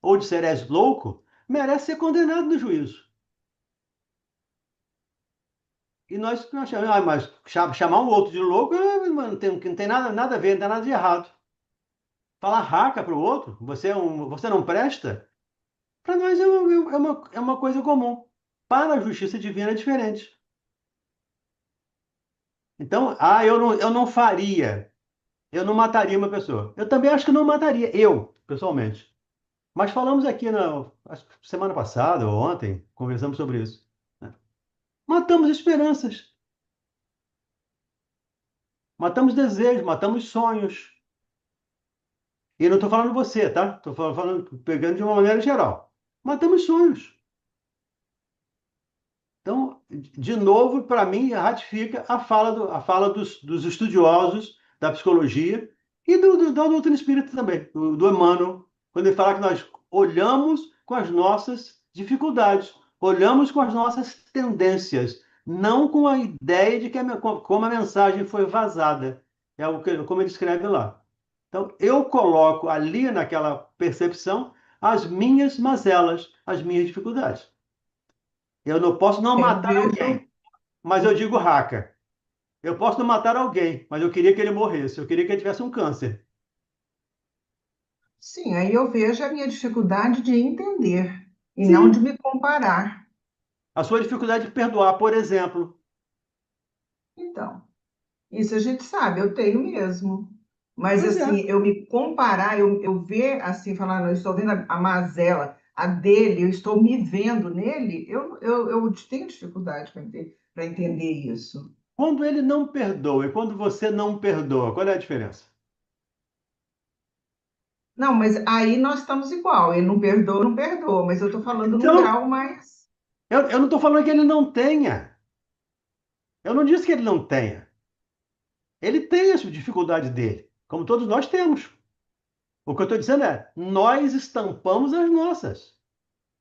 ou disser és louco, merece ser condenado no juízo. E nós chamamos, mas chamar um outro de louco não tem nada a ver, não tem nada de errado. Falar raca para o outro, você não presta, para nós é uma coisa comum. Para a justiça divina é diferente. Então, eu não faria, eu não mataria uma pessoa. Eu também acho que não mataria, eu, pessoalmente. Mas falamos aqui acho que semana passada ou ontem, conversamos sobre isso, né? Matamos esperanças, matamos desejos, matamos sonhos. E não estou falando você, tá? Estou falando, pegando de uma maneira geral. Matamos sonhos. Então, de novo, para mim, ratifica a fala dos estudiosos da psicologia e da doutrina espírita também, do Emmanuel, quando ele fala que nós olhamos com as nossas dificuldades, olhamos com as nossas tendências, não com a ideia de como a mensagem foi vazada. Como ele escreve lá. Então, eu coloco ali naquela percepção as minhas mazelas, as minhas dificuldades. Eu não posso não Eu matar vejo, alguém, mas eu digo raca. Eu posso não matar alguém, mas eu queria que ele morresse. Eu queria que ele tivesse um câncer. sim, aí eu vejo a minha dificuldade de entender e não de Sim. me comparar. A sua dificuldade de perdoar, por exemplo. Então, isso a gente sabe, eu tenho mesmo. Mas Pois é. assim, eu me comparar, eu ver assim, falando, eu estou vendo a mazela, a dele, eu estou me vendo nele, eu tenho dificuldade para entender isso. Quando ele não perdoa e quando você não perdoa, qual é a diferença? Não, mas aí nós estamos igual. Ele não perdoa, não perdoa, mas eu estou falando num Então, grau mais. eu não estou falando que ele não tenha. Eu não disse que ele não tenha. Ele tem essa dificuldade dele, como todos nós temos. O que eu estou dizendo é, nós estampamos as nossas.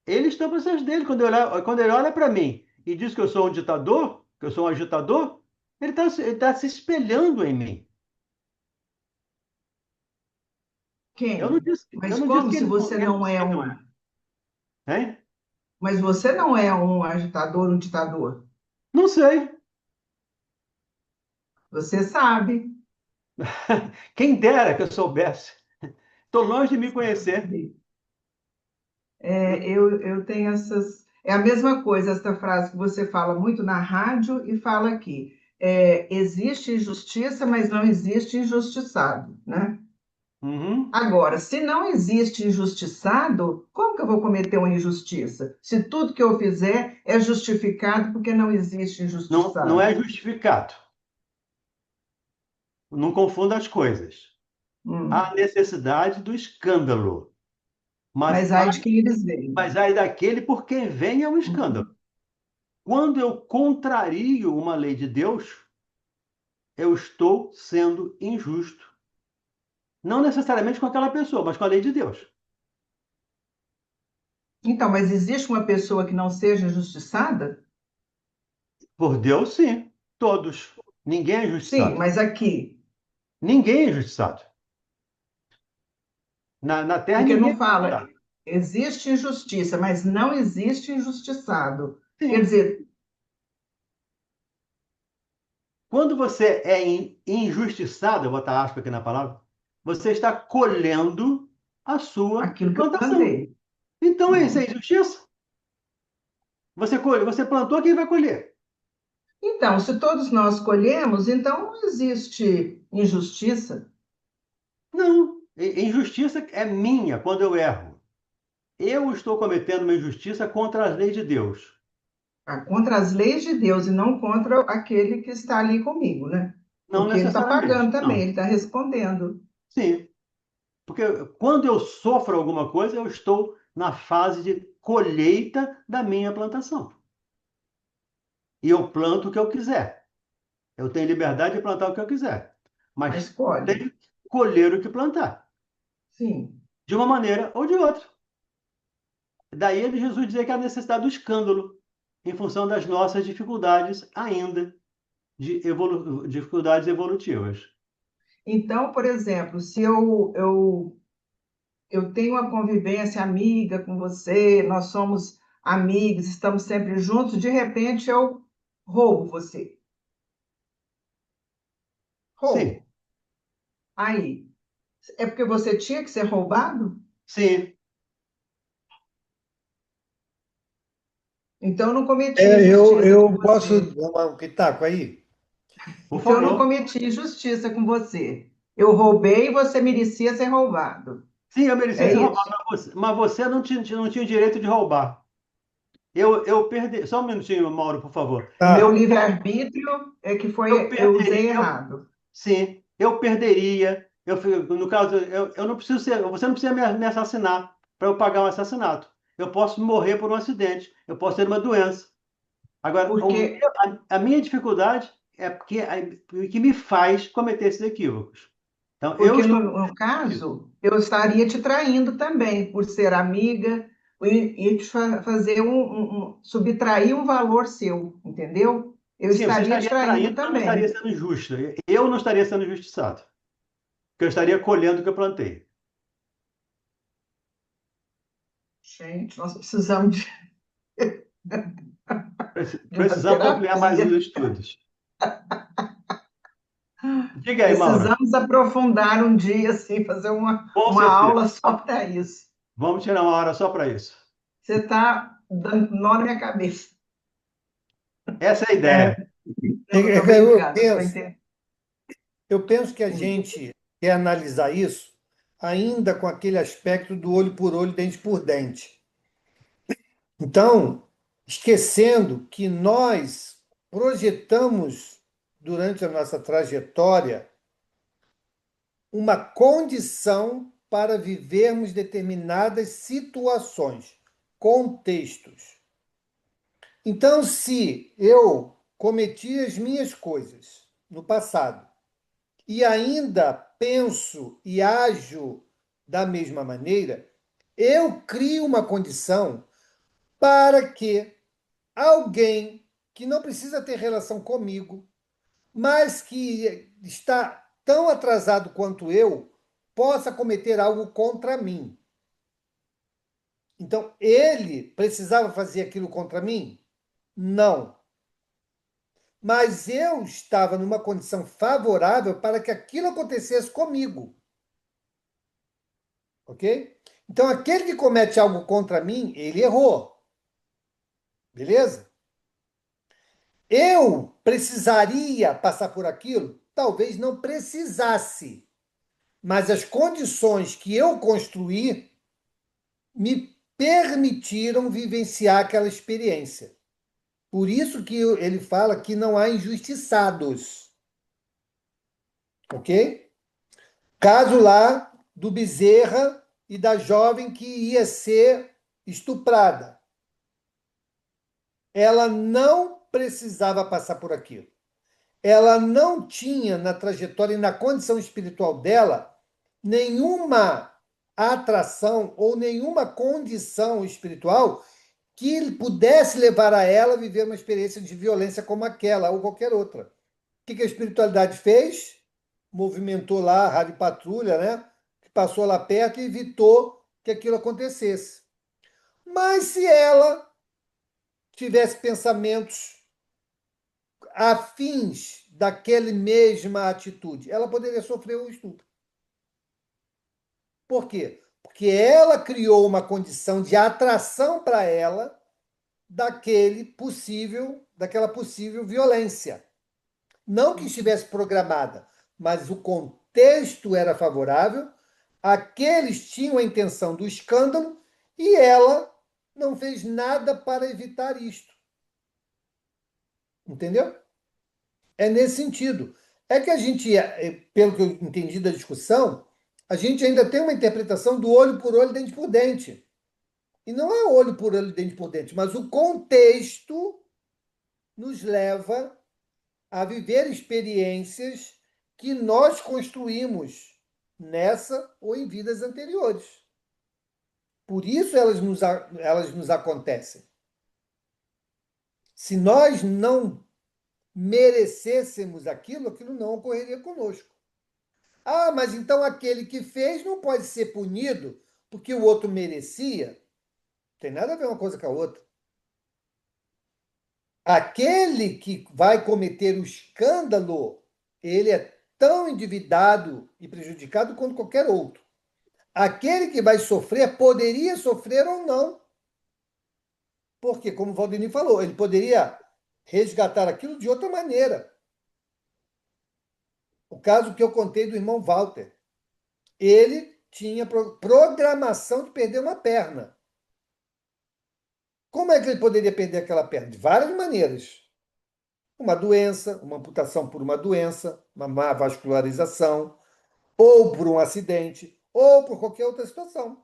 Ele estampa as dele. Quando ele olha para mim e diz que eu sou um ditador, que eu sou um agitador, ele tá se espelhando em mim. Eu não Quem? disse, eu Mas não disse como que se ele não, você eu não não disse que é ele não um. é. Hein? Mas você não é um agitador, um ditador. Não sei. Você sabe. Quem dera que eu soubesse. Estou longe de me conhecer. Eu tenho essas. É a mesma coisa, essa frase que você fala muito na rádio e fala aqui. Existe injustiça, mas não existe injustiçado, né? Uhum. Agora, se não existe injustiçado, como que eu vou cometer uma injustiça? Se tudo que eu fizer é justificado porque não existe Não, não é injustiçado. justificado. Não confunda as coisas. Há Hum. necessidade do escândalo, mas Mas ai de quem eles veem. mas aí daquele por quem vem é um escândalo. Hum. Quando eu contrario uma lei de Deus, eu estou sendo injusto. Não necessariamente com aquela pessoa, mas com a lei de Deus. Então, mas existe uma pessoa que não seja injustiçada? Por Deus, sim. Todos. Ninguém é Sim, injustiçado. mas aqui, Ninguém é injustiçado. Na Terra, porque ninguém não é fala, injustiçado. existe injustiça, mas não existe injustiçado. Quer Sim. dizer, Quando você é injustiçado, eu vou botar aspas aqui na palavra, você está colhendo a sua aquilo que eu plantação. plantei. Então, isso Hum. é injustiça? Você plantou, quem vai colher? Então, se todos nós colhemos, então não existe injustiça. Não. Injustiça é minha quando eu erro. Eu estou cometendo uma injustiça contra as leis de Deus. Contra as leis de Deus e não contra aquele que está ali comigo, né? Não Porque ele está necessariamente. pagando também, Não. ele está respondendo. Sim. Porque quando eu sofro alguma coisa, eu estou na fase de colheita da minha plantação. E eu planto o que eu quiser. Eu tenho liberdade de plantar o que eu quiser. A Mas escolhe. tenho que colher o que plantar. Sim. De uma maneira ou de outra. Daí Jesus dizia que há necessidade do escândalo, em função das nossas dificuldades ainda, dificuldades evolutivas. Então, por exemplo, se eu tenho uma convivência amiga com você, nós somos amigos, estamos sempre juntos, de repente eu roubo você. Sim, Roubo. Aí, é porque você tinha que ser roubado? sim. Então eu não cometi Eu injustiça com posso você. dar um pitaco aí? Por Então eu não favor. cometi injustiça com você. Eu roubei e você merecia ser roubado. Sim, eu merecia É ser roubado, isso? mas você não tinha o direito de roubar. Eu perdi. Só um minutinho, Mauro, por favor. O meu Tá. livre-arbítrio é que Eu foi, eu usei perderia, errado. sim, eu perderia. No caso, eu não preciso ser, você não precisa me assassinar para eu pagar um assassinato. Eu posso morrer por um acidente, eu posso ter uma doença. Agora, Porque, a minha dificuldade é porque o que me faz cometer esses equívocos. Então, eu porque estou. no caso, eu estaria te traindo também, por ser amiga, e te fazer subtrair um valor seu, entendeu? Eu Sim, você estaria te estaria traindo traindo, mas não estaria também. sendo justo. Eu não estaria sendo injustiçado, porque eu estaria colhendo o que eu plantei. Gente, nós precisamos de uma Precisamos ampliar mais os terapia. estudos. Diga aí, Maura. Precisamos aprofundar um dia, assim, fazer Com uma certeza. aula só para isso. Vamos tirar uma hora só para isso. Você está dando nó na minha cabeça. Essa é a É, ideia. não, estou Eu brincando, estou penso, entendendo. eu penso que a gente quer analisar isso ainda com aquele aspecto do olho por olho, dente por dente. Então, esquecendo que nós projetamos, durante a nossa trajetória, uma condição para vivermos determinadas situações, contextos. Então, se eu cometi as minhas coisas no passado e ainda penso e ajo da mesma maneira, eu crio uma condição para que alguém que não precisa ter relação comigo, mas que está tão atrasado quanto eu, possa cometer algo contra mim. Então, ele precisava fazer aquilo contra mim? Não. Mas eu estava numa condição favorável para que aquilo acontecesse comigo. Ok? Então, aquele que comete algo contra mim, ele errou. Beleza? Eu precisaria passar por aquilo? Talvez não precisasse. Mas as condições que eu construí me permitiram vivenciar aquela experiência. Por isso que ele fala que não há injustiçados. Ok? Caso lá do Bezerra e da jovem que ia ser estuprada. Ela não precisava passar por aquilo. Ela não tinha na trajetória e na condição espiritual dela nenhuma atração ou nenhuma condição espiritual que pudesse levar a ela a viver uma experiência de violência como aquela ou qualquer outra. O que a espiritualidade fez? Movimentou lá a rádio patrulha, né? Que passou lá perto e evitou que aquilo acontecesse. Mas se ela tivesse pensamentos afins daquela mesma atitude, ela poderia sofrer um estupro. Por quê? Porque ela criou uma condição de atração para ela daquela possível violência. Não que estivesse programada, mas o contexto era favorável, aqueles tinham a intenção do escândalo e ela não fez nada para evitar isto. Entendeu? É nesse sentido. É que a gente, pelo que eu entendi da discussão, a gente ainda tem uma interpretação do olho por olho, dente por dente. E não é olho por olho, dente por dente, mas o contexto nos leva a viver experiências que nós construímos nessa ou em vidas anteriores. Por isso elas nos acontecem. Se nós não merecêssemos aquilo, aquilo não ocorreria conosco. Ah, mas então aquele que fez não pode ser punido porque o outro merecia? Não tem nada a ver uma coisa com a outra. Aquele que vai cometer o escândalo, ele é tão endividado e prejudicado quanto qualquer outro. Aquele que vai sofrer poderia sofrer ou não. Porque, como o Valdemir falou, ele poderia resgatar aquilo de outra maneira. O caso que eu contei do irmão Walter. Ele tinha programação de perder uma perna. Como é que ele poderia perder aquela perna? De várias maneiras. Uma doença, uma amputação por uma doença, uma má vascularização, ou por um acidente, ou por qualquer outra situação.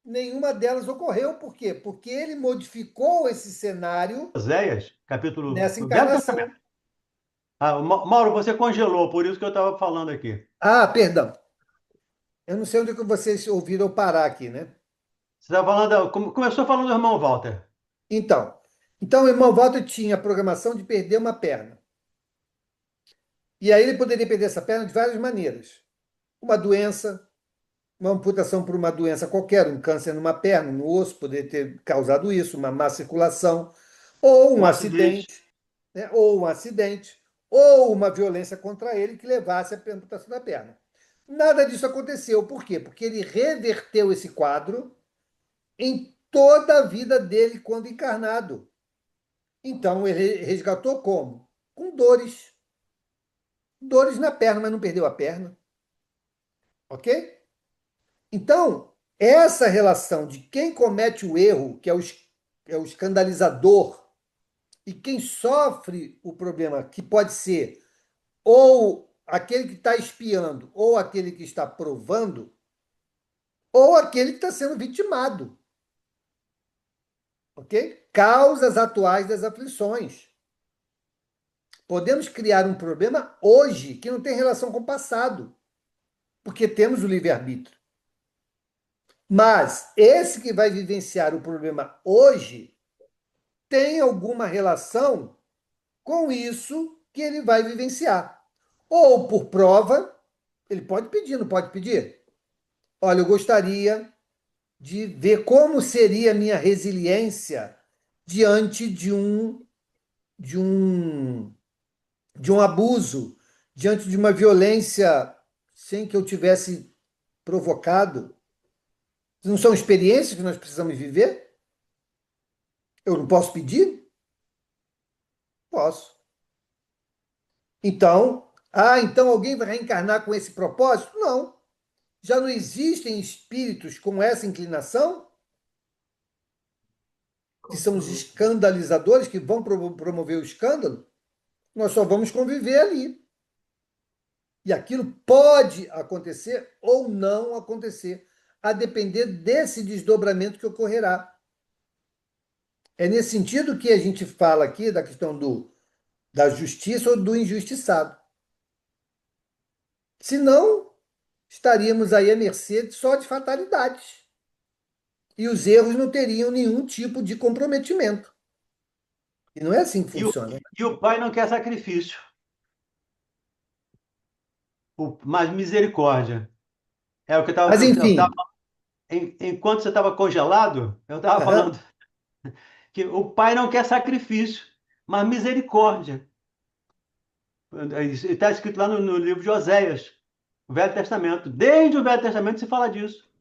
Nenhuma delas ocorreu. Por quê? Porque ele modificou esse cenário Oséias, capítulo nessa Velho encarnação. Testamento. Mauro, você congelou, por isso que eu estava falando aqui. Ah, perdão. Eu não sei onde que vocês ouviram eu parar aqui, né? Você estava falando, começou falando do irmão Walter. Então o irmão Walter tinha a programação de perder uma perna. E aí ele poderia perder essa perna de várias maneiras. Uma doença, uma amputação por uma doença qualquer, um câncer numa perna, no osso, poderia ter causado isso, uma má circulação, ou um acidente, né? Ou um acidente, ou uma violência contra ele que levasse à amputação da perna. Nada disso aconteceu. Por quê? Porque ele reverteu esse quadro em toda a vida dele quando encarnado. Então, ele resgatou como? Com dores. Dores na perna, mas não perdeu a perna. Ok? Então, essa relação de quem comete o erro, que é o escandalizador, e quem sofre o problema, que pode ser ou aquele que está espiando, ou aquele que está provando, ou aquele que está sendo vitimado. Ok? Causas atuais das aflições. Podemos criar um problema hoje que não tem relação com o passado, porque temos o livre-arbítrio. Mas esse que vai vivenciar o problema hoje tem alguma relação com isso que ele vai vivenciar. Ou por prova, ele pode pedir, não pode pedir? Olha, eu gostaria de ver como seria a minha resiliência diante de um abuso, diante de uma violência sem que eu tivesse provocado. Não são experiências que nós precisamos viver? Eu não posso pedir? Posso. Então alguém vai reencarnar com esse propósito? Não. Já não existem espíritos com essa inclinação? Que são os escandalizadores, que vão promover o escândalo? Nós só vamos conviver ali. E aquilo pode acontecer ou não acontecer, a depender desse desdobramento que ocorrerá. É nesse sentido que a gente fala aqui da questão da justiça ou do injustiçado. Senão, estaríamos aí à mercê só de fatalidades. E os erros não teriam nenhum tipo de comprometimento. E não é assim que funciona. E o pai não quer sacrifício. Mas misericórdia. É o que eu estava. Mas, enfim. Enquanto você estava congelado, eu estava falando que o pai não quer sacrifício, mas misericórdia. Está escrito lá no livro de Oséias, o Velho Testamento. Desde o Velho Testamento se fala disso.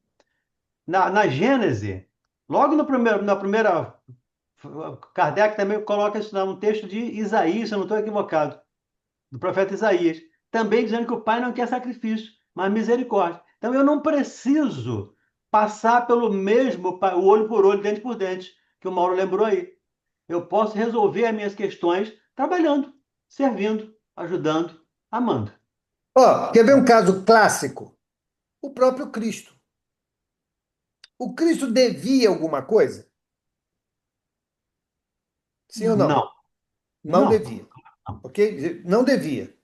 na Gênese, logo no primeiro, na primeira, Kardec também coloca isso lá, um texto de Isaías, se eu não estou equivocado, do profeta Isaías, também dizendo que o Pai não quer sacrifício, mas misericórdia. Então eu não preciso passar pelo mesmo, o olho por olho, dente por dente, que o Mauro lembrou aí. Eu posso resolver as minhas questões trabalhando, servindo, ajudando, amando. Ó, quer ver um caso clássico? O próprio Cristo. O Cristo devia alguma coisa? Sim ou não? Não, Não não. devia, ok? Não devia.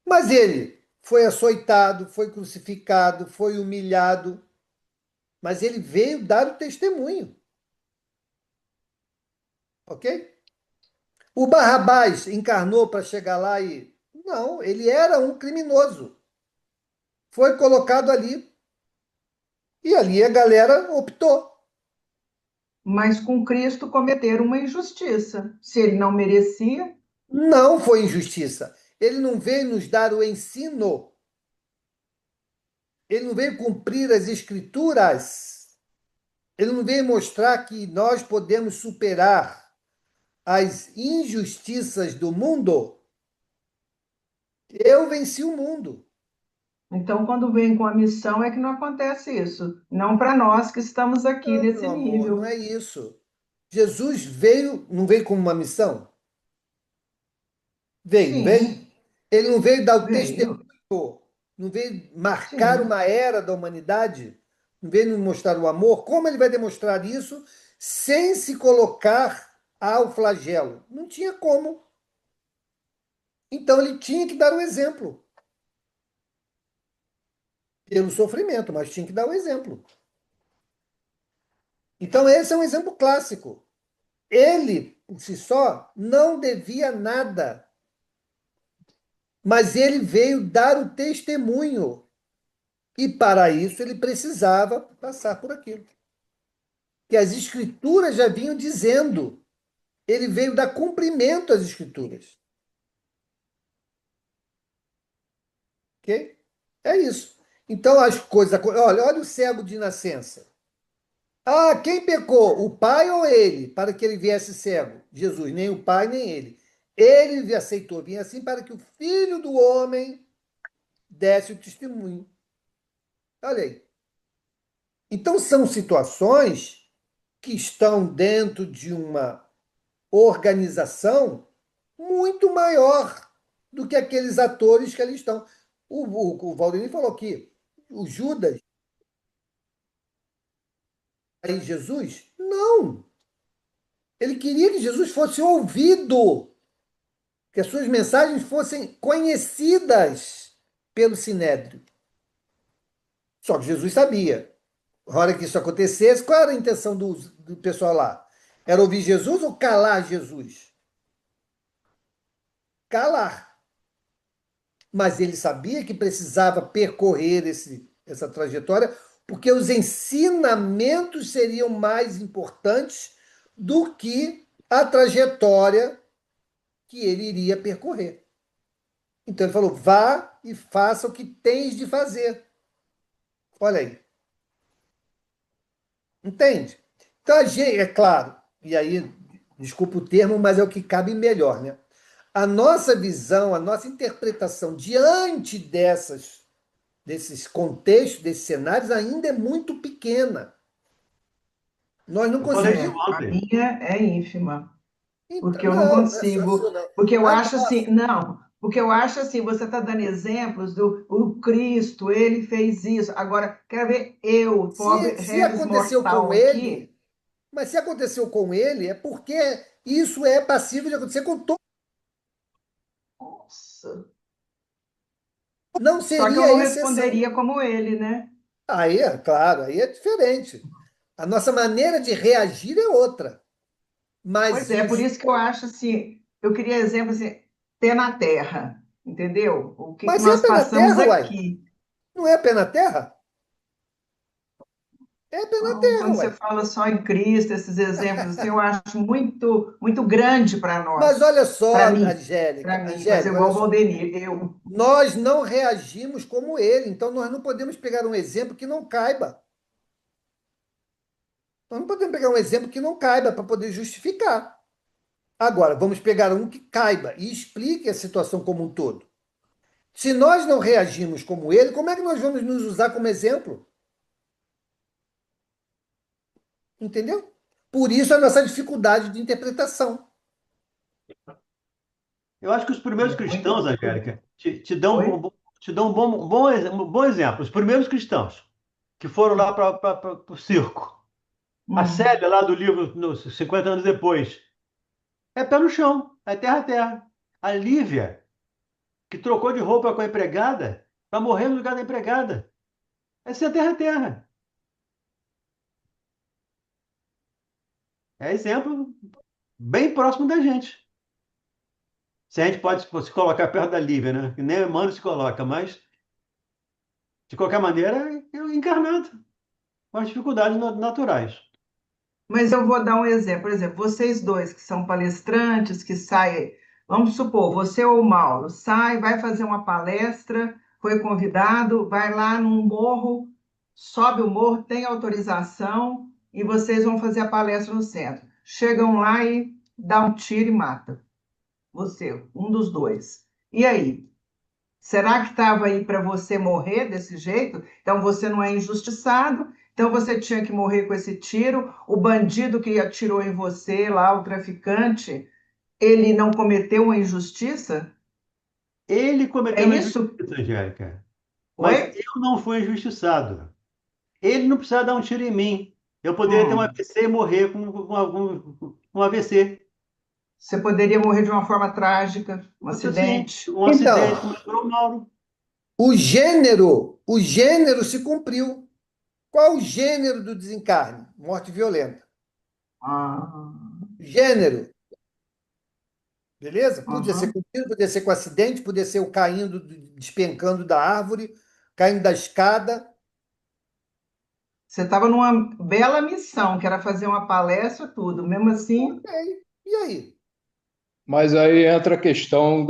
Mas ele foi açoitado, foi crucificado, foi humilhado, mas ele veio dar o testemunho, ok? O Barrabás encarnou para chegar lá e. Não, ele era um criminoso. Foi colocado ali e ali a galera optou. Mas com Cristo cometeram uma injustiça. Se ele não merecia, Não foi injustiça. Ele não veio nos dar o ensino. Ele não veio cumprir as escrituras. Ele não veio mostrar que nós podemos superar as injustiças do mundo. Eu venci o mundo. então quando vem com a missão é que não acontece isso. Não para nós que estamos aqui Não, nesse meu amor, não nível. é isso. Jesus veio, não veio como uma missão? Veio, não veio? Sim, Ele não veio dar o veio. testemunho, não veio marcar Sim. uma era da humanidade, não veio nos mostrar o amor. Como ele vai demonstrar isso sem se colocar ao flagelo? Não tinha como. Então ele tinha que dar o exemplo. Pelo sofrimento, mas tinha que dar o exemplo. Então esse é um exemplo clássico. Ele, por si só, não devia nada, mas ele veio dar o testemunho. E para isso ele precisava passar por aquilo. Que as escrituras já vinham dizendo. Ele veio dar cumprimento às escrituras. Ok? É isso. Então as coisas. Olha o cego de nascença. Ah, quem pecou? O pai ou ele? Para que ele viesse cego? Jesus, nem o pai, nem ele. Ele aceitou vir assim para que o filho do homem desse o testemunho. Olha aí. Então são situações que estão dentro de uma organização muito maior do que aqueles atores que ali estão. O Valdemir falou que o Judas e Jesus, não. Ele queria que Jesus fosse ouvido, que as suas mensagens fossem conhecidas pelo Sinédrio. Só que Jesus sabia. Na hora que isso acontecesse, qual era a intenção do pessoal lá? Era ouvir Jesus ou calar Jesus? Calar. Mas ele sabia que precisava percorrer essa trajetória, porque os ensinamentos seriam mais importantes do que a trajetória que ele iria percorrer. Então ele falou: vá e faça o que tens de fazer. Olha aí. Entende? Então a gente, é claro, e aí, desculpa o termo, mas é o que cabe melhor, né? A nossa visão, a nossa interpretação diante desses contextos, desses cenários, ainda é muito pequena. Nós não Eu falei isso É, conseguimos. a ontem. minha é ínfima, Então, porque eu não não, não é só consigo, isso, não. porque eu A acho assim, nossa, não, porque eu acho assim, você está dando exemplos do o Cristo, ele fez isso. Agora, quero ver eu, pobre se Regis aconteceu mortal com aqui, ele, mas se aconteceu com ele, é porque isso é passível de acontecer com todos. nossa, Não só que eu seria não exceção. responderia como ele, né? Aí, é claro, aí é diferente. A nossa maneira de reagir é outra. Pois Mas é, por os. isso que eu acho assim, eu queria exemplo assim, pé na terra, entendeu? O que que Mas é nós pé na passamos terra, uai. aqui. Não é pé na terra? É pé na Então, terra, quando você uai. fala só em Cristo, esses exemplos assim, eu acho muito, muito grande para Mas nós, olha só, para Angélica, mim, fazer Angélica, olha igual o só. Valdemir. Eu, Nós não reagimos como ele, então nós não podemos pegar um exemplo que não caiba. Então, não podemos pegar um exemplo que não caiba para poder justificar. Agora, vamos pegar um que caiba e explique a situação como um todo. Se nós não reagimos como ele, como é que nós vamos nos usar como exemplo? Entendeu? Por isso a nossa dificuldade de interpretação. Eu acho que os primeiros cristãos, Angélica, te dão, Oi? te dão um bom exemplo. Os primeiros cristãos que foram lá para o circo. A Célia, lá do livro, 50 anos depois, é pé no chão, é terra a terra. A Lívia, que trocou de roupa com a empregada, para morrer no lugar da empregada. É ser terra a terra. É exemplo bem próximo da gente. Se a gente pode se colocar perto da Lívia, né? Que nem o Emmanuel se coloca, mas, de qualquer maneira, é encarnado, com as dificuldades naturais. Mas eu vou dar um exemplo. Por exemplo, vocês dois que são palestrantes, que saem, vamos supor, você ou o Mauro, sai, vai fazer uma palestra, foi convidado, vai lá num morro, sobe o morro, tem autorização, e vocês vão fazer a palestra no centro. Chegam lá e dá um tiro e mata você, um dos dois. E aí? Será que estava aí para você morrer desse jeito? Então você não é injustiçado, então você tinha que morrer com esse tiro. O bandido que atirou em você, lá, o traficante, ele não cometeu uma injustiça? Ele É cometeu uma isso? injustiça, Angélica, mas Oi? eu não fui injustiçado. Ele não precisava dar um tiro em mim. Eu poderia ter um Hum. AVC e morrer com um AVC. Você poderia morrer de uma forma trágica, um Assim, acidente. um Então, acidente, como lembrou o Mauro. o gênero se cumpriu. Qual o gênero do desencarne? Morte violenta. Ah, Gênero, beleza? Podia ser aham. com tiro, podia ser com acidente, podia ser o caindo, despencando da árvore, caindo da escada. Você estava numa bela missão, que era fazer uma palestra, tudo. Mesmo assim, Ok. E aí? Mas aí entra a questão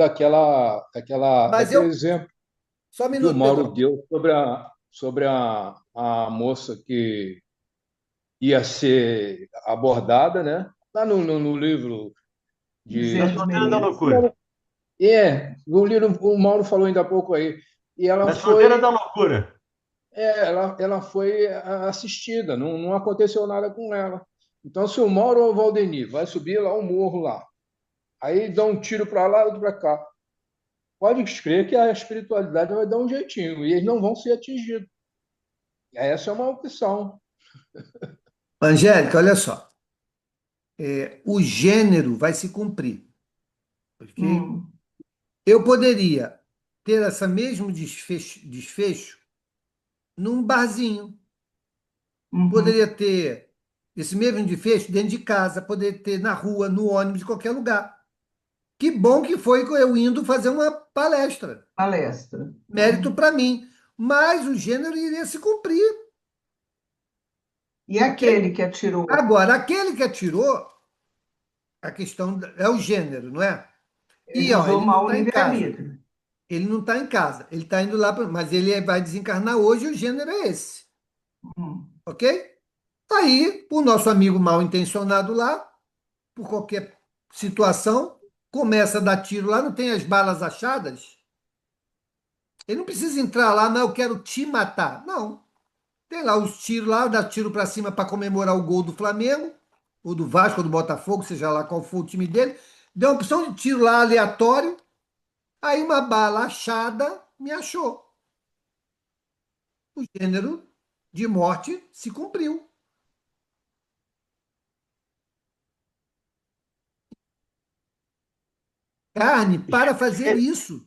Mas daquele eu. exemplo Só um que o minuto, Mauro Pedro. deu sobre a moça que ia ser abordada, né? Lá no livro Das Bezerra de de. fronteiras da Menezes. loucura. No livro, o Mauro falou ainda há pouco aí. E ela Das fronteiras da foi, loucura. ela foi assistida, não aconteceu nada com ela. Então, se o Mauro ou o Valdemir vai subir lá um morro lá, aí dá um tiro para lá, outro para cá, pode crer que a espiritualidade vai dar um jeitinho e eles não vão ser atingidos. Essa é uma opção. Angélica, olha só. O gênero vai se cumprir, ok? Hum, Eu poderia ter esse mesmo desfecho num barzinho. uhum. Poderia ter esse mesmo desfecho dentro de casa, poderia ter na rua, no ônibus, em qualquer lugar. Que bom que foi eu indo fazer uma palestra. Palestra. Mérito para mim. Mas o gênero iria se cumprir, E ok? aquele que atirou, Agora, aquele que atirou, a questão é o gênero, não é? ele E ó, usou ele não mal o está em casa. livre-arbítrio. Ele não está em casa. Ele está indo lá, mas ele vai desencarnar hoje, o gênero é esse, Hum. ok? Aí, o nosso amigo mal intencionado lá, por qualquer situação, começa a dar tiro lá, não tem as balas achadas. Ele não precisa entrar lá, não, eu quero te matar. Não. Tem lá os tiros lá, dá tiro para cima para comemorar o gol do Flamengo, ou do Vasco, ou do Botafogo, seja lá qual for o time dele. Deu uma opção de tiro lá aleatório, aí uma bala achada me achou. O gênero de morte se cumpriu. Carne para fazer isso.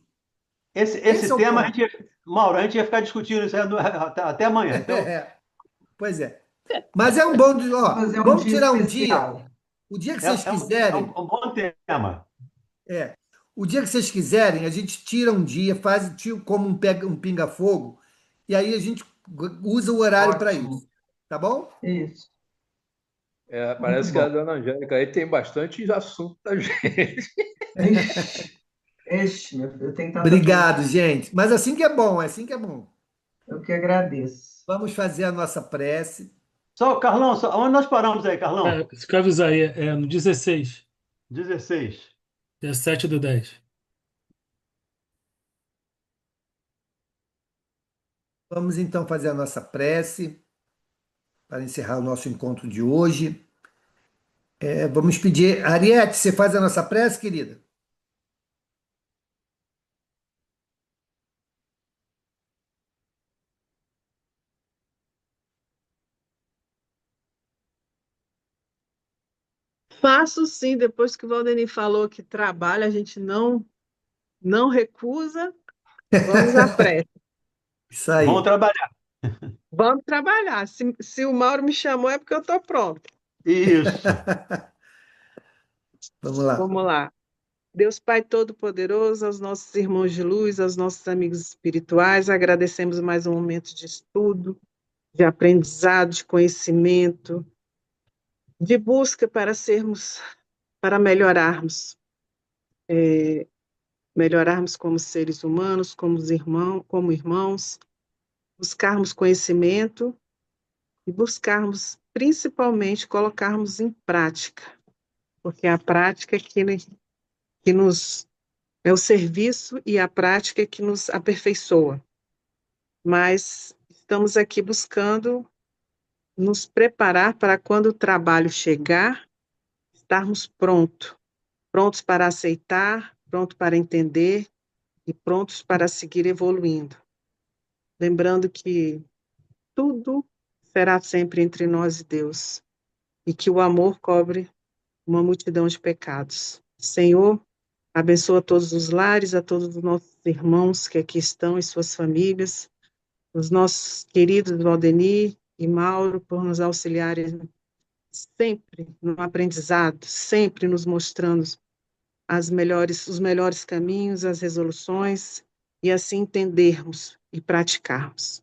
Esse Esse é o tema, ponto. Mauro, a gente ia ficar discutindo isso aí até amanhã. Então, Pois é. Mas é um bom. Vou Ó, fazer um vamos dia tirar um dia. especial. O dia que é, vocês é um, é quiserem. um bom tema. É. O dia que vocês quiserem, a gente tira um dia, faz como um pinga-fogo, e aí a gente usa o horário para Ótimo. isso. Tá bom? Isso. Muito Parece que a bom. dona Angélica aí tem bastante assunto da gente. Ixi, ixi, meu filho, eu tenho tanta coisa. Obrigado, gente. Mas assim que é bom, é assim que é bom. Eu que agradeço. Vamos fazer a nossa prece. Só, Carlão, onde nós paramos aí, Carlão? Você quer avisar aí, no 16, 16. 17/10. Vamos então fazer a nossa prece para encerrar o nosso encontro de hoje. Vamos pedir. Ariete, você faz a nossa prece, querida? Faço sim, depois que o Valdemir falou que trabalha, a gente não recusa. Vamos à pressa. Isso aí. Vamos trabalhar. Vamos trabalhar. Se o Mauro me chamou, é porque eu estou pronto. Isso. Vamos lá. Vamos lá. Deus Pai Todo-Poderoso, aos nossos irmãos de luz, aos nossos amigos espirituais, agradecemos mais um momento de estudo, de aprendizado, de conhecimento, de busca para melhorarmos, melhorarmos como seres humanos, como irmãos, buscarmos conhecimento e buscarmos, principalmente, colocarmos em prática, porque é a prática que nos é o serviço e a prática que nos aperfeiçoa. Mas estamos aqui buscando nos preparar para quando o trabalho chegar, estarmos prontos para aceitar, prontos para entender e prontos para seguir evoluindo. Lembrando que tudo será sempre entre nós e Deus, e que o amor cobre uma multidão de pecados. Senhor, abençoa todos os lares, a todos os nossos irmãos que aqui estão e suas famílias, os nossos queridos Valdemir e Mauro, por nos auxiliarem sempre no aprendizado, sempre nos mostrando os melhores caminhos, as resoluções, e assim entendermos e praticarmos.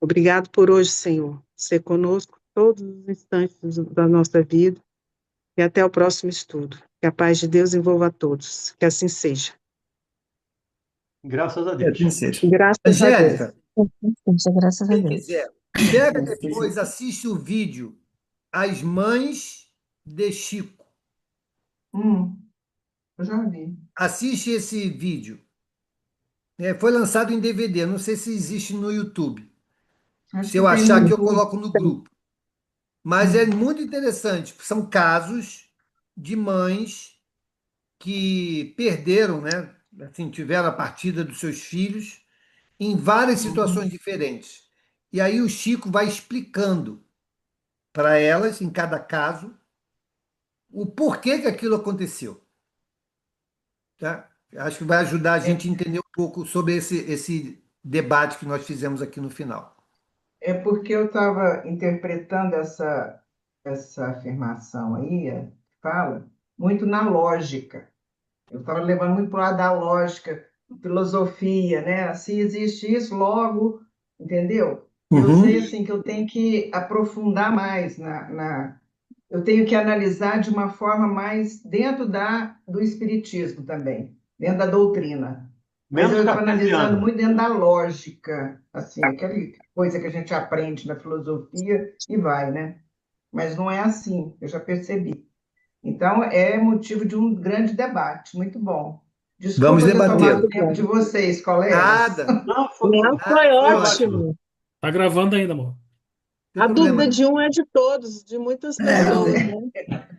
Obrigado por hoje, Senhor. Ser conosco todos os instantes da nossa vida e até o próximo estudo. Que a paz de Deus envolva a todos. Que assim seja. Graças a Deus. Assim seja. Graças a Deus. Angélica, Graças a quem Deus. quiser, pega depois, assiste o vídeo As Mães de Chico. Eu já vi. Assiste esse vídeo. Foi lançado em DVD, não sei se existe no YouTube. Acho Se eu que tem achar no que eu YouTube. coloco no grupo. Mas é muito interessante. São casos de mães que perderam, né? Assim, tiveram a partida dos seus filhos em várias situações diferentes. E aí o Chico vai explicando para elas, em cada caso, o porquê que aquilo aconteceu. Tá? Acho que vai ajudar a gente a entender um pouco sobre esse debate que nós fizemos aqui no final. É porque eu estava interpretando essa afirmação aí, fala, muito na lógica. Eu estava levando muito para o lado da lógica, filosofia, né? Se existe isso, logo, entendeu? Eu sei assim que eu tenho que aprofundar mais eu tenho que analisar de uma forma mais dentro do espiritismo também, dentro da doutrina. Mas Menos eu estou analisando cartesiano. muito dentro da lógica, assim, aquela coisa que a gente aprende na filosofia e vai, né? Mas não é assim, eu já percebi. Então, é motivo de um grande debate, muito bom. Vamos Desculpa ter tomado debater. o tempo de vocês, colegas. Nada. Não, Não, foi ótimo. Tá gravando ainda, amor. Não A tem problema, dúvida não. de um é de todos, de muitas pessoas, né?